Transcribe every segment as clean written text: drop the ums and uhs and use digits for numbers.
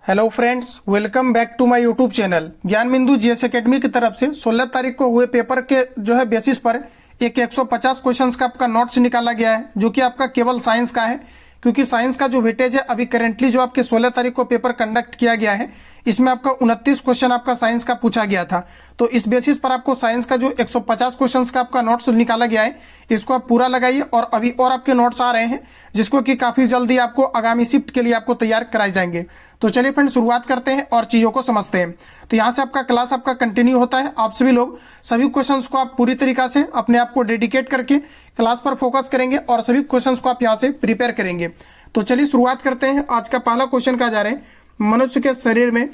Hello friends, welcome back to my YouTube channel Gyan Bindu GS academy की तरफ से 16 तारीख को हुए पेपर के बेसिस पर एक 150 क्वेश्चंस का आपका नोट्स निकाला गया है, जो कि आपका केवल साइंस का है। क्योंकि साइंस का जो वेटेज है अभी करेंटली जो आपके 16 तारीख को पेपर कंडक्ट किया गया है, इसमें आपका 29 क्वेश्चन आपका साइंस का पूछा गया था। तो इस बेसिस पर आपको साइंस का जो 150 क्वेश्चंस का आपका नोट्स निकाला गया है, इसको आप पूरा लगाइए। और अभी और आपके नोट्स आ रहे हैं, जिसको कि काफ़ी जल्दी आपको आगामी शिफ्ट के लिए आपको तैयार कराए जाएंगे। तो चलिए फ्रेंड, शुरुआत करते हैं और चीज़ों को समझते हैं। तो यहाँ से आपका क्लास आपका कंटिन्यू होता है। आप सभी लोग सभी क्वेश्चंस को आप पूरी तरीका से अपने आप को डेडिकेट करके क्लास पर फोकस करेंगे और सभी क्वेश्चंस को आप यहाँ से प्रिपेयर करेंगे। तो चलिए शुरुआत करते हैं। आज का पहला क्वेश्चन कहा जा रहा है, मनुष्य के शरीर में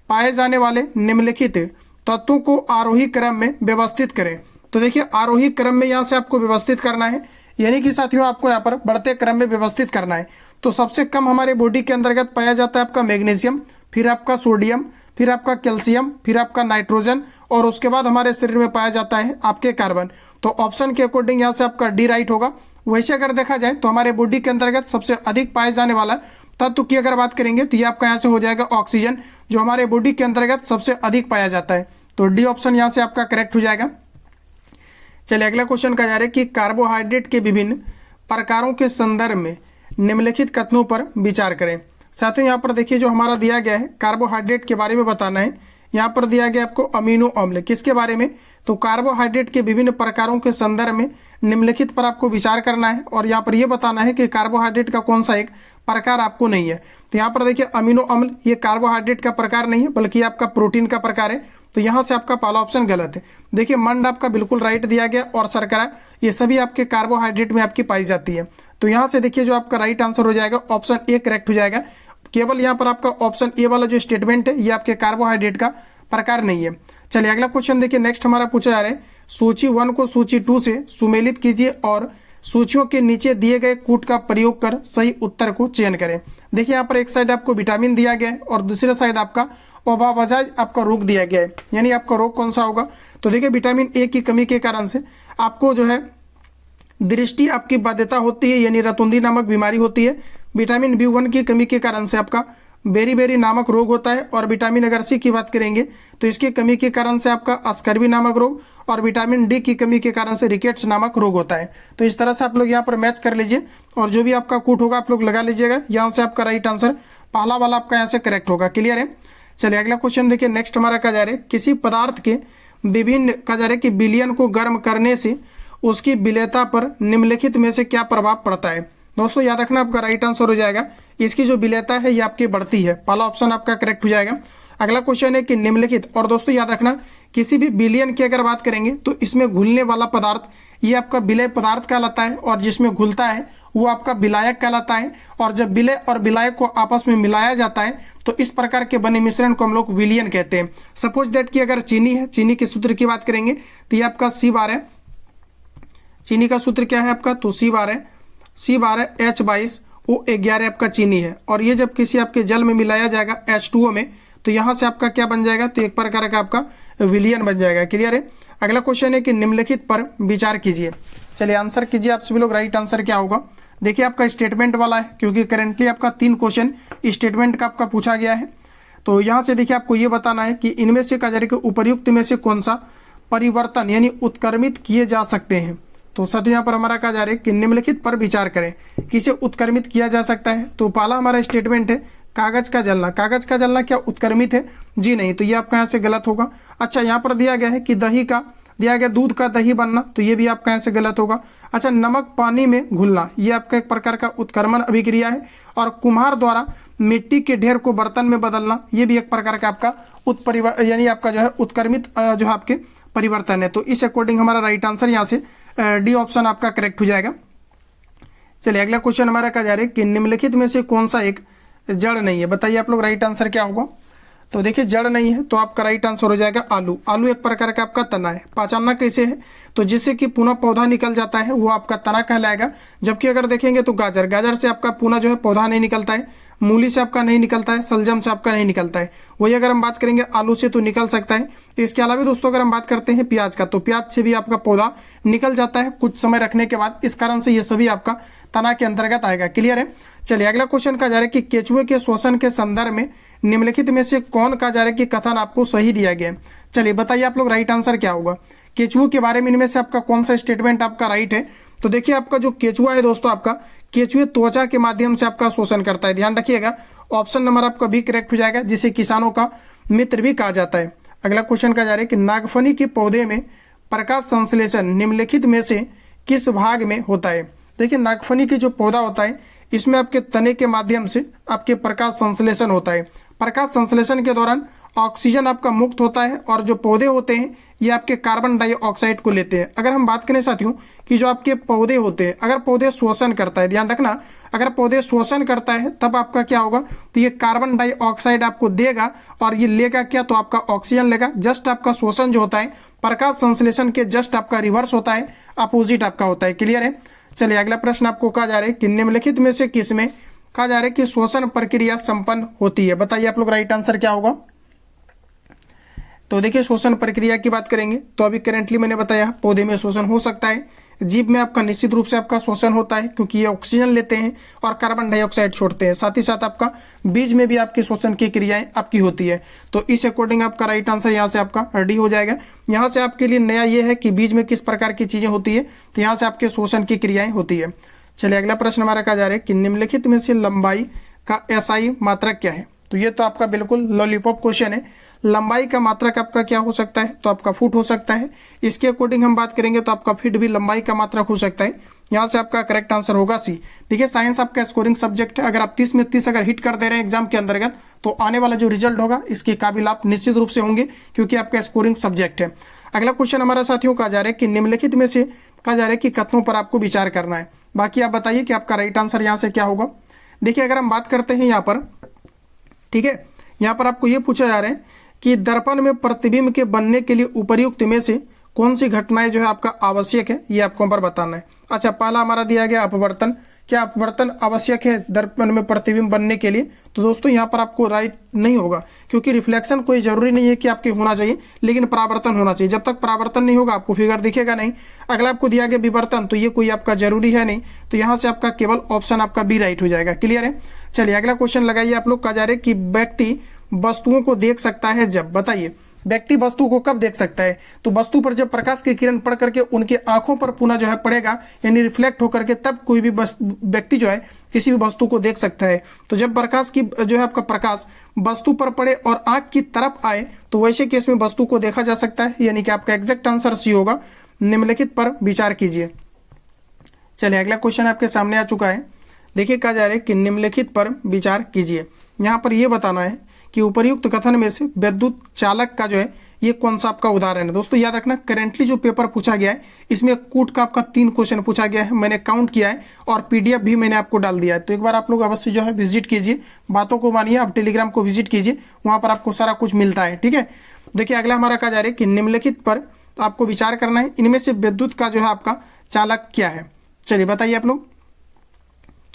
पाए जाने वाले निम्नलिखित तत्वों को आरोही क्रम में व्यवस्थित करें। तो देखिए, आरोही क्रम में यहाँ से आपको व्यवस्थित करना है, यानी कि साथियों आपको यहाँ पर बढ़ते क्रम में व्यवस्थित करना है। तो सबसे कम हमारे बॉडी के अंतर्गत पाया जाता है आपका मैग्नीशियम, फिर आपका सोडियम, फिर आपका कैल्शियम, फिर आपका नाइट्रोजन, और उसके बाद हमारे शरीर में पाया जाता है आपके कार्बन। तो ऑप्शन के अकॉर्डिंग यहाँ से आपका डी राइट होगा। वैसे अगर देखा जाए तो हमारे बॉडी के अंतर्गत सबसे अधिक पाए जाने वाला तत्व की अगर बात करेंगे तो ये आपका यहाँ से हो जाएगा ऑक्सीजन, जो हमारे बॉडी के अंतर्गत सबसे अधिक पाया जाता है। तो डी ऑप्शन यहाँ से आपका करेक्ट हो जाएगा। चलिए अगला क्वेश्चन कहा जा रहा है कि कार्बोहाइड्रेट के विभिन्न प्रकारों के संदर्भ में निम्नलिखित कथनों पर विचार करें। साथियों यहाँ पर देखिए, जो हमारा दिया गया है कार्बोहाइड्रेट के बारे में बताना है। यहाँ पर दिया गया आपको अमीनो अम्ल, किसके बारे में? तो कार्बोहाइड्रेट के विभिन्न प्रकारों के संदर्भ में निम्नलिखित पर आपको विचार करना है, और यहाँ पर यह बताना है कि कार्बोहाइड्रेट का कौन सा एक प्रकार आपको नहीं है। तो यहाँ पर देखिए, अमीनो अम्ल ये कार्बोहाइड्रेट का प्रकार नहीं है, बल्कि आपका प्रोटीन का प्रकार है। तो यहाँ से आपका पहला ऑप्शन गलत है। देखिए, मंड आपका बिल्कुल राइट दिया गया, और शर्करा ये सभी आपके कार्बोहाइड्रेट में आपकी पाई जाती है। तो यहाँ से देखिए, जो आपका राइट आंसर हो जाएगा ऑप्शन ए करेक्ट हो जाएगा। केवल यहाँ पर आपका ऑप्शन ए वाला जो स्टेटमेंट है ये आपके कार्बोहाइड्रेट का प्रकार नहीं है। चलिए अगला क्वेश्चन देखिए, नेक्स्ट हमारा पूछा जा रहा है, सूची 1 को सूची 2 से सुमेलित कीजिए और सूचियों के नीचे दिए गए कूट का प्रयोग कर सही उत्तर को चयन करें। देखिए, यहाँ पर एक साइड आपको विटामिन दिया गया है और दूसरे साइड आपका ओबावजाज आपका रोग दिया गया है, यानी आपका रोग कौन सा होगा? तो देखिए, विटामिन ए की कमी के कारण से आपको जो है दृष्टि आपकी बाध्यता होती है, यानी रतुंधी नामक बीमारी होती है। विटामिन B1 की कमी के कारण से आपका बेरी नामक रोग होता है, और विटामिन अगर सी की बात करेंगे तो इसकी कमी के कारण से आपका स्कर्वी नामक रोग, और विटामिन डी की कमी के कारण से रिकेट्स नामक रोग होता है। तो इस तरह से आप लोग यहाँ पर मैच कर लीजिए, और जो भी आपका कूट होगा आप लोग लगा लीजिएगा। यहाँ से आपका राइट आंसर पहला वाला आपका यहाँ से करेक्ट होगा। क्लियर है? चलिए अगला क्वेश्चन देखिए, नेक्स्ट हमारा कहा जा रहा है, किसी पदार्थ के विभिन्न कहा जा रहा है कि विलयन को गर्म करने से उसकी विलेयता पर निम्नलिखित में से क्या प्रभाव पड़ता है? दोस्तों याद रखना, आपका राइट आंसर हो जाएगा इसकी जो विलेयता है ये आपकी बढ़ती है। पहला ऑप्शन आपका करेक्ट हो जाएगा। अगला क्वेश्चन है कि निम्नलिखित, और दोस्तों याद रखना किसी भी विलयन की अगर बात करेंगे तो इसमें घुलने वाला पदार्थ ये आपका विलय पदार्थ कहलाता है, और जिसमें घुलता है वो आपका विलायक कहलाता है। और जब विलय और विलायक को आपस में मिलाया जाता है तो इस प्रकार के बने मिश्रण को हम लोग विलयन कहते हैं। सपोज दैट कि अगर चीनी है, चीनी के सूत्र की बात करेंगे तो ये आपका C12 है। चीनी का सूत्र क्या है आपका? तो C12 H22O11 आपका चीनी है। और ये जब किसी आपके जल में मिलाया जाएगा H2O में, तो यहाँ से आपका क्या बन जाएगा? तो एक प्रकार का आपका विलयन बन जाएगा। क्लियर है? अगला क्वेश्चन है कि निम्नलिखित पर विचार कीजिए। चलिए आंसर कीजिए आप सभी लोग। राइट आंसर क्या होगा? देखिए, आपका स्टेटमेंट वाला है, क्योंकि करेंटली आपका 3 क्वेश्चन स्टेटमेंट का आपका पूछा गया है। तो यहाँ से देखिए, आपको ये बताना है कि इनमें से कहा जा रहा है कि उपर्युक्त में से कौन सा परिवर्तन यानी उत्क्रमित किए जा सकते हैं। तो साथियों यहाँ पर हमारा कहा जा रहा है कि निम्नलिखित पर विचार करें, किसे उत्क्रमित किया जा सकता है। तो पहला हमारा स्टेटमेंट है कागज का जलना। कागज का जलना क्या उत्क्रमित है? जी नहीं, तो ये आपका यहाँ से गलत होगा। अच्छा, यहाँ पर दिया गया है कि दही का दिया गया दूध का दही बनना, तो ये भी आपका यहाँ से गलत होगा। अच्छा, नमक पानी में घुलना, ये आपका एक प्रकार का उत्क्रमण अभिक्रिया है। और कुम्हार द्वारा मिट्टी के ढेर को बर्तन में बदलना, ये भी एक प्रकार का आपका यानी आपका जो है उत्क्रमित जो है आपके परिवर्तन है। तो इस अकॉर्डिंग हमारा राइट आंसर यहाँ से डी ऑप्शन आपका करेक्ट हो जाएगा। चलिए अगला क्वेश्चन हमारा कहा जा रहा है कि निम्नलिखित में से कौन सा एक जड़ नहीं है? बताइए आप लोग, राइट आंसर क्या होगा? तो देखिए, जड़ नहीं है तो आपका राइट आंसर हो जाएगा आलू। आलू एक प्रकार का आपका तना है। पहचानना कैसे है? तो जिससे कि पुनः पौधा निकल जाता है वो आपका तना कहलाएगा। जबकि अगर देखेंगे तो गाजर से आपका पुनः जो है पौधा नहीं निकलता है, मूली से आपका नहीं निकलता है, सलजम से आपका नहीं निकलता है। वही अगर हम बात करेंगे आलू से तो निकल सकता है। इसके अलावा दोस्तों अगर हम बात करते हैं प्याज का, तो प्याज से भी आपका पौधा निकल जाता है कुछ समय रखने के बाद, इस कारण से ये सभी आपका तना के अंतर्गत आएगा। क्लियर है। चलिए अगला क्वेश्चन कहा जा रहा है कि केचुए के शोषण के संदर्भ में निम्नलिखित में से कौन कहा जा रहा है कि कथन आपको सही दिया गया है। चलिए बताइए आप लोग राइट आंसर क्या होगा। केचुए के बारे में इनमें से आपका कौन सा स्टेटमेंट आपका राइट है। तो देखिए आपका जो केचुआ है दोस्तों, आपका केचुए त्वचा के माध्यम से आपका शोषण करता है। ध्यान रखिएगा, ऑप्शन नंबर आपका बी करेक्ट हो जाएगा, जिसे किसानों का मित्र भी कहा जाता है। अगला क्वेश्चन कहा जा रहा है कि नागफनी के पौधे में प्रकाश संश्लेषण निम्नलिखित में से किस भाग में होता है। देखिए नागफनी के जो पौधा होता है इसमें आपके तने के माध्यम से आपके प्रकाश संश्लेषण होता है। प्रकाश संश्लेषण के दौरान ऑक्सीजन आपका मुक्त होता है और जो पौधे होते हैं ये आपके कार्बन डाइऑक्साइड को लेते हैं। अगर हम बात करें साथियों कि जो आपके पौधे होते हैं, अगर पौधे शोषण करता है, ध्यान रखना, अगर पौधे शोषण करता है तब आपका क्या होगा, तो ये कार्बन डाइऑक्साइड आपको देगा और ये लेगा क्या, तो आपका ऑक्सीजन लेगा। जस्ट आपका शोषण जो होता है प्रकाश संश्लेषण के जस्ट आपका रिवर्स होता है, अपोजिट आपका होता है। क्लियर है। चलिए अगला प्रश्न आपको कहा जा रहा है कि निम्नलिखित में से किस में कहा जा रहा है कि शोषण प्रक्रिया संपन्न होती है। बताइए आप लोग राइट आंसर क्या होगा। तो देखिए शोषण प्रक्रिया की बात करेंगे तो अभी करेंटली मैंने बताया पौधे में शोषण हो सकता है, जीव में आपका निश्चित रूप से आपका शोषण होता है क्योंकि ये ऑक्सीजन लेते हैं और कार्बन डाइऑक्साइड छोड़ते हैं। साथ ही साथ आपका बीज में भी आपकी शोषण की क्रियाएं आपकी होती है। तो इस अकॉर्डिंग आपका राइट आंसर यहाँ से आपका रेडी हो जाएगा। यहाँ से आपके लिए नया ये है कि बीज में किस प्रकार की चीजें होती है, तो यहाँ से आपके शोषण की क्रियाएं होती है। चलिए अगला प्रश्न हमारा कहा जा रहा है कि निम्नलिखित में से लंबाई का एसआई मात्रक क्या है। तो ये तो आपका बिल्कुल लॉलीपॉप क्वेश्चन है। लंबाई का मात्रक आपका क्या हो सकता है, तो आपका फुट हो सकता है। इसके अकॉर्डिंग हम बात करेंगे तो आपका फीट भी लंबाई का मात्रक हो सकता है। यहाँ से आपका करेक्ट आंसर होगा सी। देखिए साइंस आपका स्कोरिंग सब्जेक्ट है, अगर आप 30 में 30 अगर हिट कर दे रहे हैं एग्जाम के अंतर्गत तो आने वाला जो रिजल्ट होगा इसके काबिल आप निश्चित रूप से होंगे क्योंकि आपका स्कोरिंग सब्जेक्ट है। अगला क्वेश्चन हमारा साथियों कहा जा रहा है कि निम्नलिखित में से कहा जा रहा है कि कथनों पर आपको विचार करना है। बाकी आप बताइए कि आपका राइट आंसर यहाँ से क्या होगा। देखिए अगर हम बात करते हैं यहाँ पर, ठीक है, यहाँ पर आपको ये पूछा जा रहा है कि दर्पण में प्रतिबिंब के बनने के लिए उपर्युक्त में से कौन सी घटनाएं जो है आपका आवश्यक है, ये आपको पर बताना है। अच्छा, पहला हमारा दिया गया अपवर्तन। क्या अपवर्तन आवश्यक है दर्पण में प्रतिबिंब बनने के लिए? तो दोस्तों यहाँ पर आपको राइट नहीं होगा क्योंकि रिफ्लेक्शन कोई जरूरी नहीं है कि आपके होना चाहिए, लेकिन परावर्तन होना चाहिए। जब तक परावर्तन नहीं होगा आपको फिगर दिखेगा नहीं। अगला आपको दिया गया विवर्तन, तो ये कोई आपका जरूरी है नहीं, तो यहाँ से आपका केवल ऑप्शन आपका बी राइट हो जाएगा। क्लियर है। चलिए अगला क्वेश्चन लगाइए आप लोग। कहा जा रहा है कि व्यक्ति वस्तुओं को देख सकता है जब, बताइए व्यक्ति वस्तु को कब देख सकता है? तो वस्तु पर जब प्रकाश की किरण पड़ करके उनके आंखों पर पुनः जो है पड़ेगा, यानी रिफ्लेक्ट होकर के, तब कोई भी व्यक्ति जो है किसी भी वस्तु को देख सकता है। तो जब प्रकाश की जो है आपका प्रकाश वस्तु पर पड़े और आंख की तरफ आए तो वैसे केस में वस्तु को देखा जा सकता है, यानी कि आपका एग्जैक्ट आंसर सी होगा। निम्नलिखित पर विचार कीजिए। चलिए अगला क्वेश्चन आपके सामने आ चुका है। देखिए कहा जा रहा है कि निम्नलिखित पर विचार कीजिए। यहाँ पर यह बताना है कि उपर्युक्त कथन में से विद्युत चालक का जो है ये कौन सा आपका उदाहरण है। दोस्तों याद रखना, करेंटली जो पेपर पूछा गया है इसमें कूट का आपका 3 क्वेश्चन पूछा गया है, मैंने काउंट किया है और पीडीएफ भी मैंने आपको डाल दिया है। तो एक बार आप लोग अवश्य जो है विजिट कीजिए, बातों को मानिए, आप टेलीग्राम को विजिट कीजिए, वहां पर आपको सारा कुछ मिलता है। ठीक है। देखिए अगला हमारा कहा जा रहा है कि निम्नलिखित पर आपको विचार करना है, इनमें से विद्युत का जो है आपका चालक क्या है। चलिए बताइए आप लोग।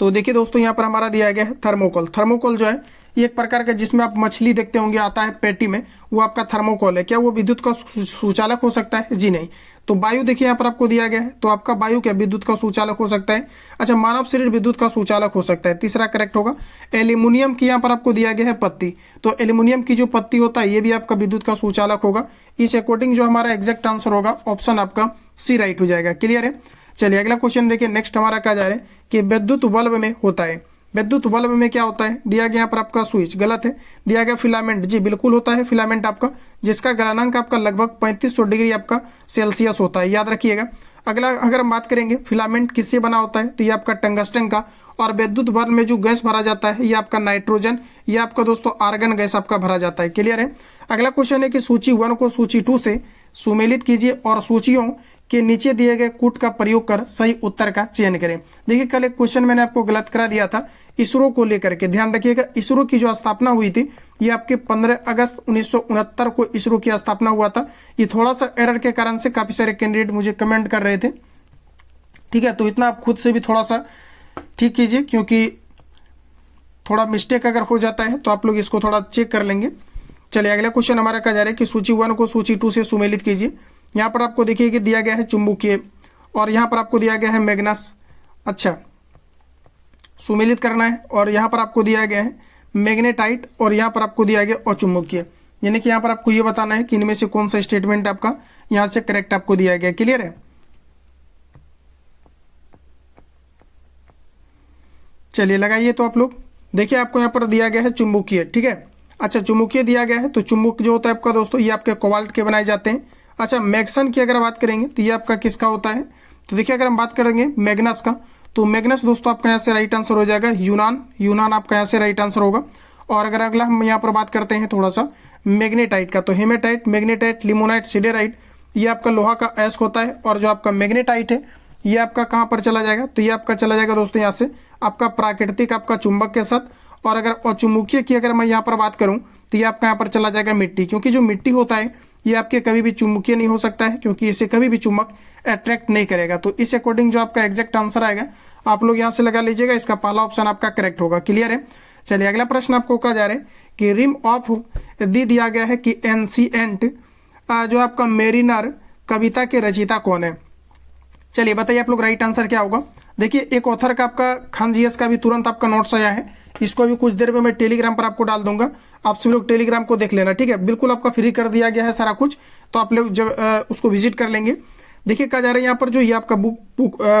तो देखिए दोस्तों यहाँ पर हमारा दिया गया है थर्मोकोल। थर्मोकोल जो है ये एक प्रकार का जिसमें आप मछली देखते होंगे आता है पेटी में, वो आपका थर्मोकोल है। क्या वो विद्युत का सुचालक हो सकता है? जी नहीं। तो वायु देखिए यहाँ पर आपको दिया गया है, तो आपका वायु क्या विद्युत का सुचालक हो सकता है? अच्छा, मानव शरीर विद्युत का सुचालक हो सकता है, तीसरा करेक्ट होगा। एल्यूमिनियम की यहाँ पर आपको दिया गया है पत्ती, तो एल्यूमिनियम की जो पत्ती होता है ये भी आपका विद्युत का सुचालक होगा। इस अकॉर्डिंग जो हमारा एग्जैक्ट आंसर होगा ऑप्शन आपका सी राइट हो जाएगा। क्लियर है। चलिए अगला क्वेश्चन देखिए। नेक्स्ट हमारा कहा जा रहा है कि विद्युत बल्ब में होता है। विद्युत बल्ब में क्या होता है? दिया गया यहाँ पर आपका स्विच, गलत है। दिया गया फिलामेंट, जी बिल्कुल होता है फिलामेंट आपका, जिसका गलनांक आपका लगभग 3500 डिग्री आपका सेल्सियस होता है, याद रखिएगा। अगला अगर हम बात करेंगे फिलामेंट किससे बना होता है, तो ये आपका टंगस्टन का, और विद्युत बल्ब में जो गैस भरा जाता है ये आपका नाइट्रोजन, ये आपका दोस्तों आर्गन गैस आपका भरा जाता है। क्लियर है। अगला क्वेश्चन है कि सूची 1 को सूची 2 से सुमेलित कीजिए और सूचियों के नीचे दिए गए कूट का प्रयोग कर सही उत्तर का चयन करें। देखिए कल एक क्वेश्चन मैंने आपको गलत करा दिया था इसरो को लेकर के, ध्यान रखिएगा। इसरो की जो स्थापना हुई थी ये आपके 15 अगस्त 1969 को इसरो की स्थापना हुआ था। ये थोड़ा सा एरर के कारण से काफी सारे कैंडिडेट मुझे कमेंट कर रहे थे। ठीक है, तो इतना आप खुद से भी थोड़ा सा ठीक कीजिए, क्योंकि थोड़ा मिस्टेक अगर हो जाता है तो आप लोग इसको थोड़ा चेक कर लेंगे। चलिए अगला क्वेश्चन हमारा कहा जा रहा है कि सूची 1 को सूची 2 से सुमेलित कीजिए। यहाँ पर आपको देखिए कि दिया गया है चुंबकीय और यहाँ पर आपको दिया गया है मैग्नस, अच्छा सुमेलित करना है। और यहाँ पर आपको दिया गया है मैग्नेटाइट और यहाँ पर आपको दिया गया अचुंबकीय, यानी कि यहाँ पर आपको ये बताना है कि इनमें से कौन सा स्टेटमेंट आपका यहाँ से करेक्ट आपको दिया गया। क्लियर है, चलिए लगाइए। तो आप लोग देखिए आपको यहाँ पर दिया गया है चुंबकीय, ठीक है। अच्छा चुंबकीय दिया गया है, तो चुंबक जो होता है आपका दोस्तों ये आपके कोबाल्ट के बनाए जाते हैं। अच्छा मैग्सन की अगर बात करेंगे तो ये आपका किसका होता है, तो देखिए अगर हम बात करेंगे मैग्नस का, तो मैग्नस दोस्तों आपका यहाँ से राइट आंसर हो जाएगा यूनान आपका यहाँ से राइट आंसर होगा। और अगर अगला हम यहाँ पर बात करते हैं थोड़ा सा मैग्नेटाइट का, तो हेमेटाइट, मैग्नेटाइट, लिमोनाइट, सिडेराइट, ये आपका लोहा का एस होता है। और जो आपका मैग्नेटाइट है ये आपका कहाँ पर चला जाएगा, तो ये आपका चला जाएगा दोस्तों यहाँ से आपका प्राकृतिक आपका चुंबक के साथ। और अगर अचुंबकीय की अगर मैं यहाँ पर बात करूँ तो ये आपका यहाँ पर चला जाएगा मिट्टी, क्योंकि जो मिट्टी होता है ये आपके कभी भी चुंबकीय नहीं हो सकता है, क्योंकि इसे कभी भी चुंबक अट्रैक्ट नहीं करेगा। तो इस अकॉर्डिंग जो आपका एग्जैक्ट आंसर आएगा आप लोग यहाँ से लगा लीजिएगा, इसका पहला ऑप्शन आपका करेक्ट होगा। क्लियर है, चलिए अगला प्रश्न आपको कहा जा रहा है कि रिम ऑफ दिया गया है कि एंशिएंट जो आपका मेरिनर कविता के रचयिता कौन है। चलिए बताइए आप लोग राइट आंसर क्या होगा। देखिए एक ऑथर का आपका खान जीएस का भी तुरंत आपका नोट्स आया है, इसको अभी कुछ देर में मैं टेलीग्राम पर आपको डाल दूंगा, आप सभी लोग टेलीग्राम को देख लेना, ठीक है। बिल्कुल आपका फ्री कर दिया गया है सारा कुछ, तो आप लोग जब उसको विजिट कर लेंगे। देखिए कहा जा रहा है यहाँ पर जो ये आपका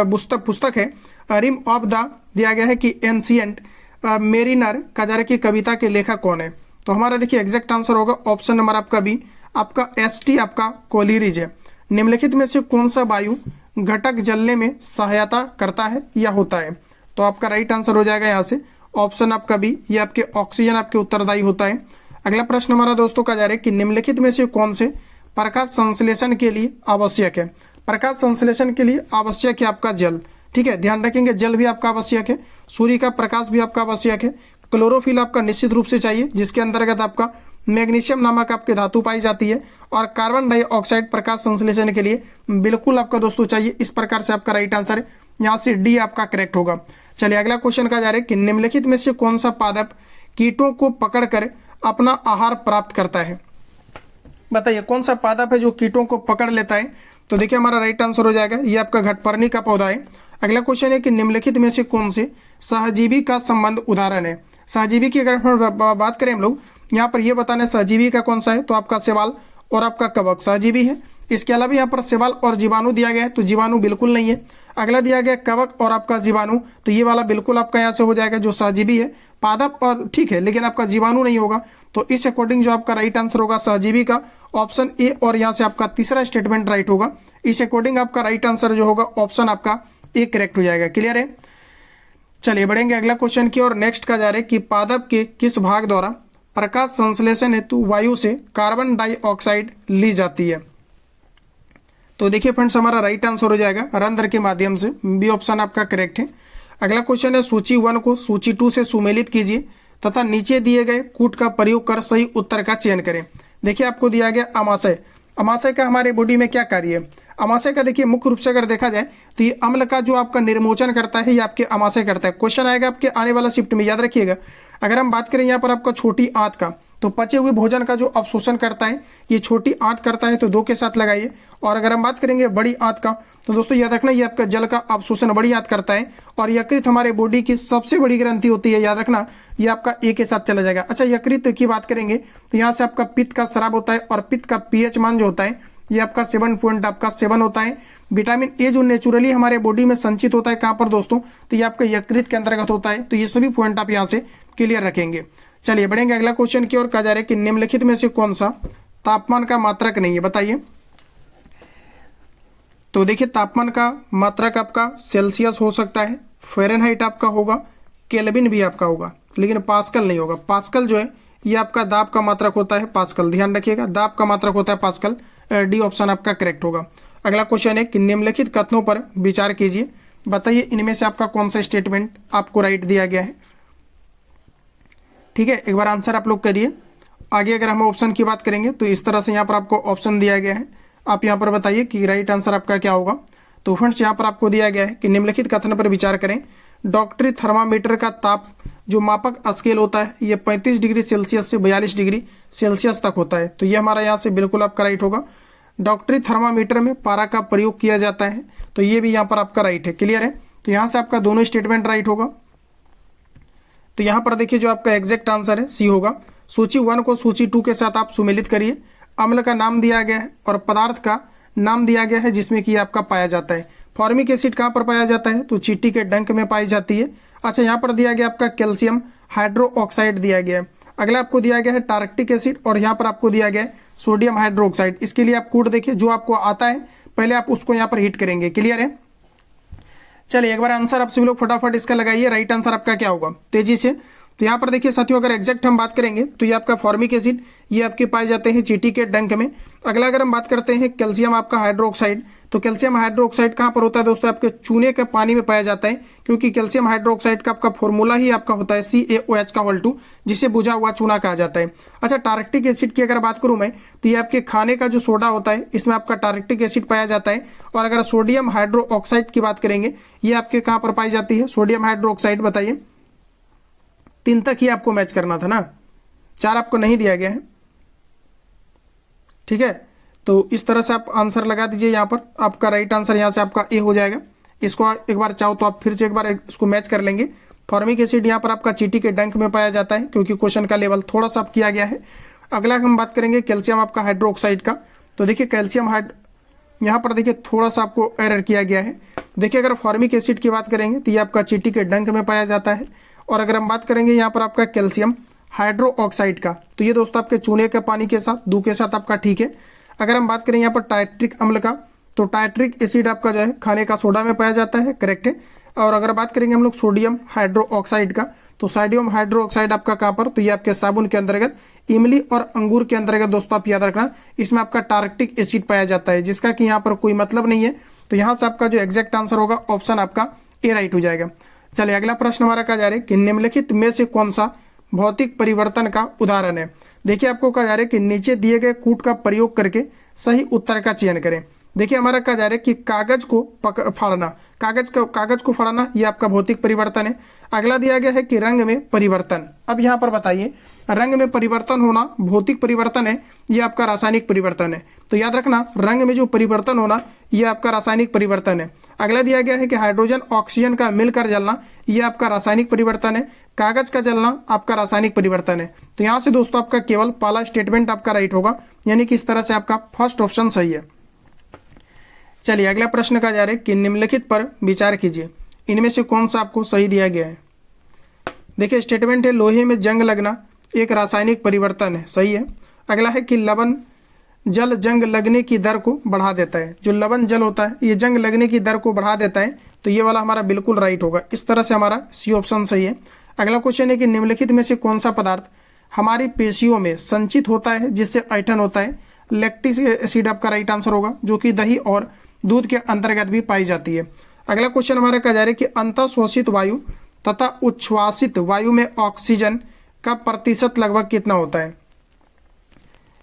पुस्तक है रिम ऑफ द दिया गया है कि एंशिएंट मेरिनर कहा जा रहा है कि कविता के लेखक कौन है। तो हमारा देखिए एग्जैक्ट आंसर होगा ऑप्शन नंबर आपका बी, आपका एसटी आपका कोलिरिज है। निम्नलिखित में से कौन सा वायु घटक जलने में सहायता करता है या होता है, तो आपका राइट आंसर हो जाएगा यहाँ से ऑप्शन आपका बी, ये आपके ऑक्सीजन आपके उत्तरदायी होता है। अगला प्रश्न हमारा दोस्तों का जा रहा है कि निम्नलिखित में से कौन से प्रकाश संश्लेषण के लिए आवश्यक है। प्रकाश संश्लेषण के लिए आवश्यक है आपका जल, ठीक है, ध्यान रखेंगे जल भी आपका आवश्यक है, सूर्य का प्रकाश भी आपका आवश्यक है, क्लोरोफिल आपका निश्चित रूप से चाहिए जिसके अंतर्गत आपका मैग्नीशियम नामक आपकी धातु पाई जाती है, और कार्बन डाइऑक्साइड प्रकाश संश्लेषण के लिए बिल्कुल आपका दोस्तों चाहिए। इस प्रकार से आपका राइट आंसर यहाँ से डी आपका करेक्ट होगा। चलिए अगला क्वेश्चन का जा रहा है कि निम्नलिखित में से कौन सा पादप कीटों को पकड़कर अपना आहार प्राप्त करता है। बताइए कौन सा पादप है जो कीटों को पकड़ लेता है, तो देखिए हमारा राइट आंसर हो जाएगा ये आपका घटपर्णी का पौधा है। अगला क्वेश्चन है कि निम्नलिखित में से कौन से सहजीवी का संबंध उदाहरण है। सहजीवी की अगर बात करें हम लोग यहाँ पर ये बताना है सहजीवी का कौन सा है, तो आपका शैवाल और आपका कवक सहजीवी है। इसके अलावा यहाँ पर शैवाल और जीवाणु दिया गया है, तो जीवाणु बिल्कुल नहीं है। अगला दिया गया कवक और आपका जीवाणु, तो ये वाला बिल्कुल आपका यहाँ से हो जाएगा जो सहजीवी है। पादप और ठीक है लेकिन आपका जीवाणु नहीं होगा, तो इस अकॉर्डिंग जो आपका राइट आंसर होगा सहजीवी का ऑप्शन ए, और यहाँ से आपका तीसरा स्टेटमेंट राइट होगा। इस अकॉर्डिंग आपका राइट आंसर जो होगा ऑप्शन आपका ए करेक्ट हो जाएगा। क्लियर है, चलिए बढ़ेंगे अगला क्वेश्चन की और। नेक्स्ट का जा रहा है कि पादप के किस भाग द्वारा प्रकाश संश्लेषण हेतु वायु से कार्बन डाइऑक्साइड ली जाती है, तो देखिए फ्रेंड्स हमारा राइट आंसर हो जाएगा रंध्र के माध्यम से, बी ऑप्शन आपका करेक्ट है। अगला क्वेश्चन है सूची 1 को सूची 2 से सुमेलित कीजिए तथा नीचे दिए गए कूट का प्रयोग कर सही उत्तर का चयन करें। देखिए आपको दिया गया अमाशय, अमाशय का हमारे बॉडी में क्या कार्य है। अमाशय का देखिए मुख्य रूप से अगर देखा जाए तो ये अम्ल का जो आपका निर्मोचन करता है ये आपके अमाशय करता है। क्वेश्चन आएगा आपके आने वाला शिफ्ट में, याद रखिएगा। अगर हम बात करें यहाँ पर आपका छोटी आंत का, तो पचे हुए भोजन का जो अवशोषण करता है ये छोटी आंत करता है, तो 2 के साथ लगाइए। और अगर हम बात करेंगे बड़ी आंत का, तो दोस्तों याद रखना ये आपका जल का अवशोषण बड़ी आंत करता है। और यकृत हमारे बॉडी की सबसे बड़ी ग्रंथि होती है, याद रखना ये आपका ए के साथ चला जाएगा। अच्छा यकृत की बात करेंगे तो यहाँ से आपका पित्त का स्राव होता है, और पित्त का पीएच मान जो होता है ये आपका 7.7 होता है। विटामिन ए जो नेचुरली हमारे बॉडी में संचित होता है कहाँ पर दोस्तों, तो ये आपका यकृत के अंतर्गत होता है। तो ये सभी पॉइंट आप यहाँ से क्लियर रखेंगे। चलिए बढ़ेंगे अगला क्वेश्चन की ओर। कहा जा रहा है कि निम्नलिखित में से कौन सा तापमान का मात्रक नहीं है, बताइए। तो देखिए तापमान का मात्रक आपका सेल्सियस हो सकता है, फ़ारेनहाइट आपका होगा, केल्विन भी आपका होगा, लेकिन पास्कल नहीं होगा। पास्कल जो है ये आपका दाब का मात्रक होता है, पास्कल ध्यान रखिएगा, दाब का मात्रक होता है पास्कल। डी ऑप्शन आपका करेक्ट होगा। अगला क्वेश्चन है कि निम्नलिखित कथनों पर विचार कीजिए, बताइए इनमें से आपका कौन सा स्टेटमेंट आपको राइट दिया गया है। ठीक है, एक बार आंसर आप लोग करिए। आगे अगर हम ऑप्शन की बात करेंगे तो इस तरह से यहाँ पर आपको ऑप्शन दिया गया है, आप यहाँ पर बताइए कि राइट आंसर आपका क्या होगा। तो फ्रेंड्स यहाँ पर आपको दिया गया है कि निम्नलिखित कथन पर विचार करें। डॉक्टरी थर्मामीटर का ताप जो मापक स्केल होता है ये 35 डिग्री सेल्सियस से 42 डिग्री सेल्सियस तक होता है, तो ये हमारा यहाँ से बिल्कुल आपका राइट होगा। डॉक्टरी थर्मामीटर में पारा का प्रयोग किया जाता है, तो ये भी यहाँ पर आपका राइट है। क्लियर है, तो यहाँ से आपका दोनों स्टेटमेंट राइट होगा। तो यहाँ पर देखिए जो आपका एग्जैक्ट आंसर है सी होगा। सूची 1 को सूची 2 के साथ आप सुमेलित करिए। अम्ल का नाम दिया गया है और पदार्थ का नाम दिया गया है जिसमें कि आपका पाया जाता है। फॉर्मिक एसिड कहाँ पर पाया जाता है, तो चींटी के डंक में पाई जाती है। अच्छा, यहाँ पर दिया गया आपका कैल्शियम हाइड्रोक्साइड दिया गया है। अगला आपको दिया गया है टार्क्टिक एसिड और यहाँ पर आपको दिया गया है सोडियम हाइड्रोक्साइड। इसके लिए आप कोड देखिए, जो आपको आता है पहले आप उसको यहाँ पर हिट करेंगे। क्लियर है, चलिए एक बार आंसर आप सभी लोग फटाफट इसका लगाइए। राइट आंसर आपका क्या होगा तेजी से। तो यहाँ पर देखिए साथियों, अगर एग्जैक्ट हम बात करेंगे तो ये आपका फॉर्मिक एसिड ये आपके पाए जाते हैं चींटी के डंक में। अगला अगर हम बात करते हैं कैल्शियम आपका हाइड्रोक्साइड, तो कैल्शियम हाइड्रोक्साइड कहाँ पर होता है दोस्तों, आपके चूने के पानी में पाया जाता है, क्योंकि कैल्शियम हाइड्रोक्साइड का आपका फॉर्मूला ही आपका होता है CaOH, जिसे बुझा हुआ चूना कहा जाता है। अच्छा, टार्क्टिक एसिड की अगर बात करूं मैं, तो ये आपके खाने का जो सोडा होता है इसमें आपका टार्क्टिक एसिड पाया जाता है। और अगर सोडियम हाइड्रोक्साइड की बात करेंगे, ये आपके कहाँ पर पाई जाती है सोडियम हाइड्रोक्साइड, बताइए। 3 तक ही आपको मैच करना था ना, 4 आपको नहीं दिया गया है। ठीक है, तो इस तरह से आप आंसर लगा दीजिए। यहाँ पर आपका राइट आंसर यहाँ से आपका ए हो जाएगा। इसको एक बार चाहो तो आप फिर से एक बार इसको मैच कर लेंगे। फॉर्मिक एसिड यहाँ पर आपका चींटी के डंक में पाया जाता है, क्योंकि क्वेश्चन का लेवल थोड़ा सा किया गया है। अगला हम बात करेंगे कैल्शियम आपका हाइड्रोक्साइड का। तो देखिए कैल्शियम यहाँ पर देखिए थोड़ा सा आपको एरर किया गया है। देखिए अगर फॉर्मिक एसिड की बात करेंगे तो ये आपका चींटी के डंक में पाया जाता है। और अगर हम बात करेंगे यहाँ पर आपका कैल्शियम हाइड्रोक्साइड का, तो ये दोस्तों आपके चूने के पानी के साथ, दूध के साथ आपका ठीक है। अगर हम बात करें यहाँ पर टाइट्रिक अम्ल का, तो टाइट्रिक एसिड आपका जो है खाने का सोडा में पाया जाता है, करेक्ट है। और अगर बात करेंगे हम लोग सोडियम हाइड्रोक्साइड का, तो सोडियम हाइड्रोक्साइड आपका कहाँ पर, तो ये आपके साबुन के अंतर्गत, इमली और अंगूर के अंतर्गत दोस्तों आप याद रखना, इसमें आपका टार्क्टिक एसिड पाया जाता है, जिसका कि यहाँ पर कोई मतलब नहीं है। तो यहाँ से आपका जो एग्जैक्ट आंसर होगा ऑप्शन आपका ए राइट हो जाएगा। चलिए अगला प्रश्न हमारा कहा जा रहा है कि निम्नलिखित में से कौन सा भौतिक परिवर्तन का उदाहरण है। देखिए आपको कहा जा रहा है कि नीचे दिए गए कूट का प्रयोग करके सही उत्तर का चयन करें। देखिए हमारा कहा जा रहा है कि कागज को फाड़ना, कागज को फाड़ना ये आपका भौतिक परिवर्तन है। अगला दिया गया है कि रंग में परिवर्तन। अब यहाँ पर बताइए, रंग में परिवर्तन होना भौतिक परिवर्तन है, ये आपका रासायनिक परिवर्तन है। तो याद रखना, रंग में जो परिवर्तन होना ये आपका रासायनिक परिवर्तन है। अगला दिया गया है कि हाइड्रोजन ऑक्सीजन का मिलकर जलना ये आपका रासायनिक परिवर्तन है। कागज का जलना आपका रासायनिक परिवर्तन है। तो यहाँ से दोस्तों आपका केवल पहला स्टेटमेंट आपका राइट होगा, यानी कि इस तरह से आपका फर्स्ट ऑप्शन सही है। चलिए अगला प्रश्न का जा रहा है कि निम्नलिखित पर विचार कीजिए, इनमें से कौन सा आपको सही दिया गया है। देखिए स्टेटमेंट है लोहे में जंग लगना एक रासायनिक परिवर्तन है, सही है। अगला है कि लवण जल जंग लगने की दर को बढ़ा देता है। जो लवण जल होता है ये जंग लगने की दर को बढ़ा देता है, तो ये वाला हमारा बिल्कुल राइट होगा। इस तरह से हमारा सी ऑप्शन सही है। अगला क्वेश्चन है कि निम्नलिखित में से कौन सा पदार्थ हमारी पेशियों में संचित होता है जिससे ऐंठन होता है। लैक्टिक एसिड आपका राइट आंसर होगा, जो कि दही और दूध के अंतर्गत भी पाई जाती है। अगला क्वेश्चन हमारा कहा जा रहा है कि अंतःशोषित वायु तथा उच्छ्वासित वायु में ऑक्सीजन का प्रतिशत लगभग कितना होता है।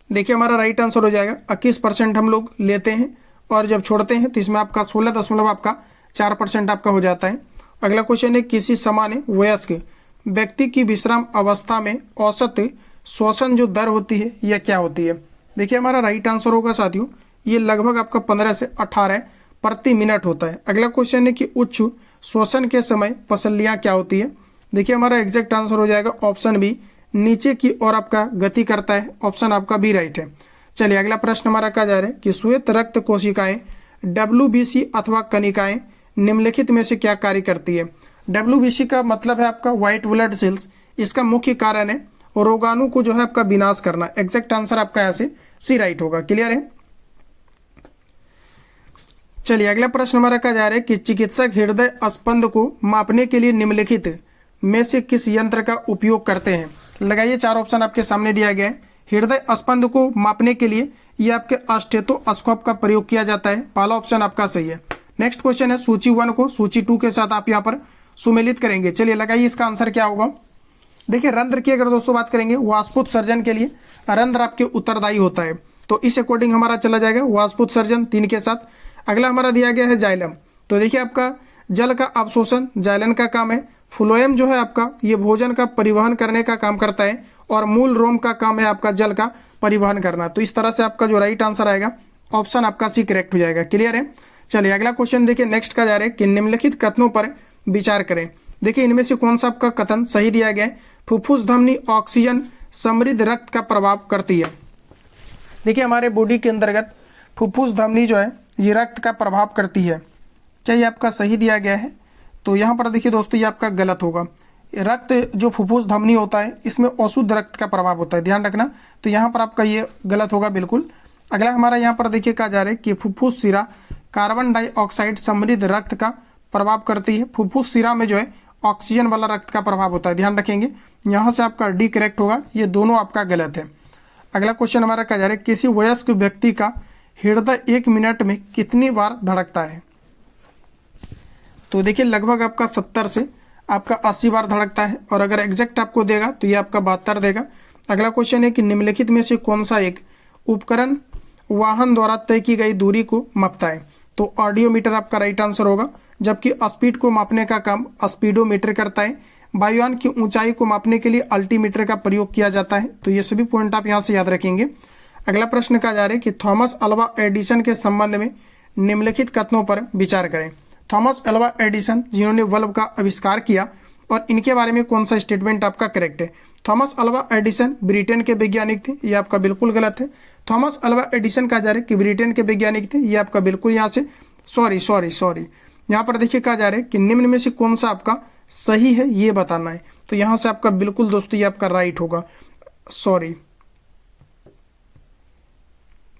देखिए हमारा राइट आंसर हो जाएगा 21% हम लोग लेते हैं, और जब छोड़ते हैं तो इसमें आपका 16.4% आपका हो जाता है। अगला क्वेश्चन है किसी सामान्य वयस्क व्यक्ति की विश्राम अवस्था में औसत श्वसन जो दर होती है यह क्या होती है। देखिए हमारा राइट आंसर होगा साथियों, ये लगभग आपका 15 से 18 प्रति मिनट होता है। अगला क्वेश्चन है कि उच्च श्वसन के समय पसलियाँ क्या होती है। देखिए हमारा एग्जैक्ट आंसर हो जाएगा ऑप्शन बी, नीचे की ओर आपका गति करता है, ऑप्शन आपका बी राइट है। चलिए अगला प्रश्न हमारा कहा जा रहा है कि श्वेत रक्त कोशिकाएं WBC अथवा कणिकाएं निम्नलिखित में से क्या कार्य करती है। WBC का मतलब है आपका व्हाइट ब्लड सेल्स। इसका मुख्य कारण है रोगाणु को जो है आपका विनाश करना। एग्जैक्ट आंसर आपका यहाँ से सी राइट होगा। क्लियर है। चलिए अगला प्रश्न हमारा कहा जा रहा है कि चिकित्सक हृदय स्पंद को मापने के लिए निम्नलिखित में से किस यंत्र का उपयोग करते हैं। लगाइए, 4 ऑप्शन आपके सामने दिया गया है। हृदय स्पंद को मापने के लिए ये आपके स्टेथोस्कोप का प्रयोग किया जाता है, पहला ऑप्शन आपका सही है। नेक्स्ट क्वेश्चन है सूची 1 को सूची 2 के साथ आप यहाँ पर सुमेलित करेंगे। चलिए लगाइए इसका आंसर क्या होगा। देखिए रंध्र की अगर दोस्तों बात करेंगे, वाष्पोत्सर्जन के लिए रंध्र आपके उत्तरदायी होता है, तो इस अकॉर्डिंग हमारा चला जाएगा वाष्पोत्सर्जन 3 के साथ। अगला हमारा दिया गया है जाइलम, तो देखिए आपका जल का अवशोषण जाइलन का काम है। फ्लोएम जो है आपका ये भोजन का परिवहन करने का काम करता है, और मूल रोम का काम है आपका जल का परिवहन करना। तो इस तरह से आपका जो राइट आंसर आएगा ऑप्शन आपका सी करेक्ट हो जाएगा। क्लियर है। चलिए अगला क्वेश्चन देखिए, नेक्स्ट का जा रहा है कि निम्नलिखित कथनों पर विचार करें। देखिए इनमें से कौन सा आपका कथन सही दिया गया है। फुफ्फुस धमनी ऑक्सीजन समृद्ध रक्त का प्रभाव करती है। देखिए हमारे बॉडी के अंतर्गत फुफ्फुस धमनी जो है ये रक्त का प्रभाव करती है। क्या ये आपका सही दिया गया है? तो यहाँ पर देखिए दोस्तों ये आपका गलत होगा। रक्त जो फुफ्फुस धमनी होता है इसमें अशुद्ध रक्त का प्रभाव होता है, ध्यान रखना। तो यहाँ पर आपका ये गलत होगा बिल्कुल। अगला हमारा यहाँ पर देखिए कहा जा रहा है कि फुफ्फुस शिरा कार्बन डाइऑक्साइड समृद्ध रक्त का प्रभाव करती है। फुफ्फुस शिरा में जो है ऑक्सीजन वाला रक्त का प्रभाव होता है, ध्यान रखेंगे। यहाँ से आपका डी करेक्ट होगा, ये दोनों आपका गलत है। अगला क्वेश्चन हमारा कहा जा रहा है किसी वयस्क व्यक्ति का हृदय 1 मिनट में कितनी बार धड़कता है। तो देखिए लगभग आपका 70 से आपका 80 बार धड़कता है, और अगर एग्जैक्ट आपको देगा तो ये आपका 72 देगा। अगला क्वेश्चन है कि निम्नलिखित में से कौन सा एक उपकरण वाहन द्वारा तय की गई दूरी को मापता है। तो ऑडियोमीटर आपका राइट आंसर होगा, जबकि स्पीड को मापने का काम स्पीडोमीटर करता है। वायुयान की ऊंचाई को मापने के लिए अल्टीमीटर का प्रयोग किया जाता है। तो ये सभी पॉइंट आप यहाँ से याद रखेंगे। अगला प्रश्न कहा जा रहा है कि थॉमस अल्वा एडिसन के संबंध में निम्नलिखित कथनों पर विचार करें। थॉमस अल्वा एडिसन जिन्होंने बल्ब का आविष्कार किया, और इनके बारे में कौन सा स्टेटमेंट आपका करेक्ट है। थॉमस अल्वा एडिसन ब्रिटेन के वैज्ञानिक थे, ये आपका बिल्कुल गलत है। थॉमस अल्वा एडिसन कहा जा रहा है कि ब्रिटेन के वैज्ञानिक थे, ये आपका बिल्कुल यहाँ से सॉरी यहाँ पर देखिए कहा जा रहा है कि निम्न में से कौन सा आपका सही है ये बताना है। तो यहाँ से आपका बिल्कुल दोस्तों ये आपका राइट होगा, सॉरी।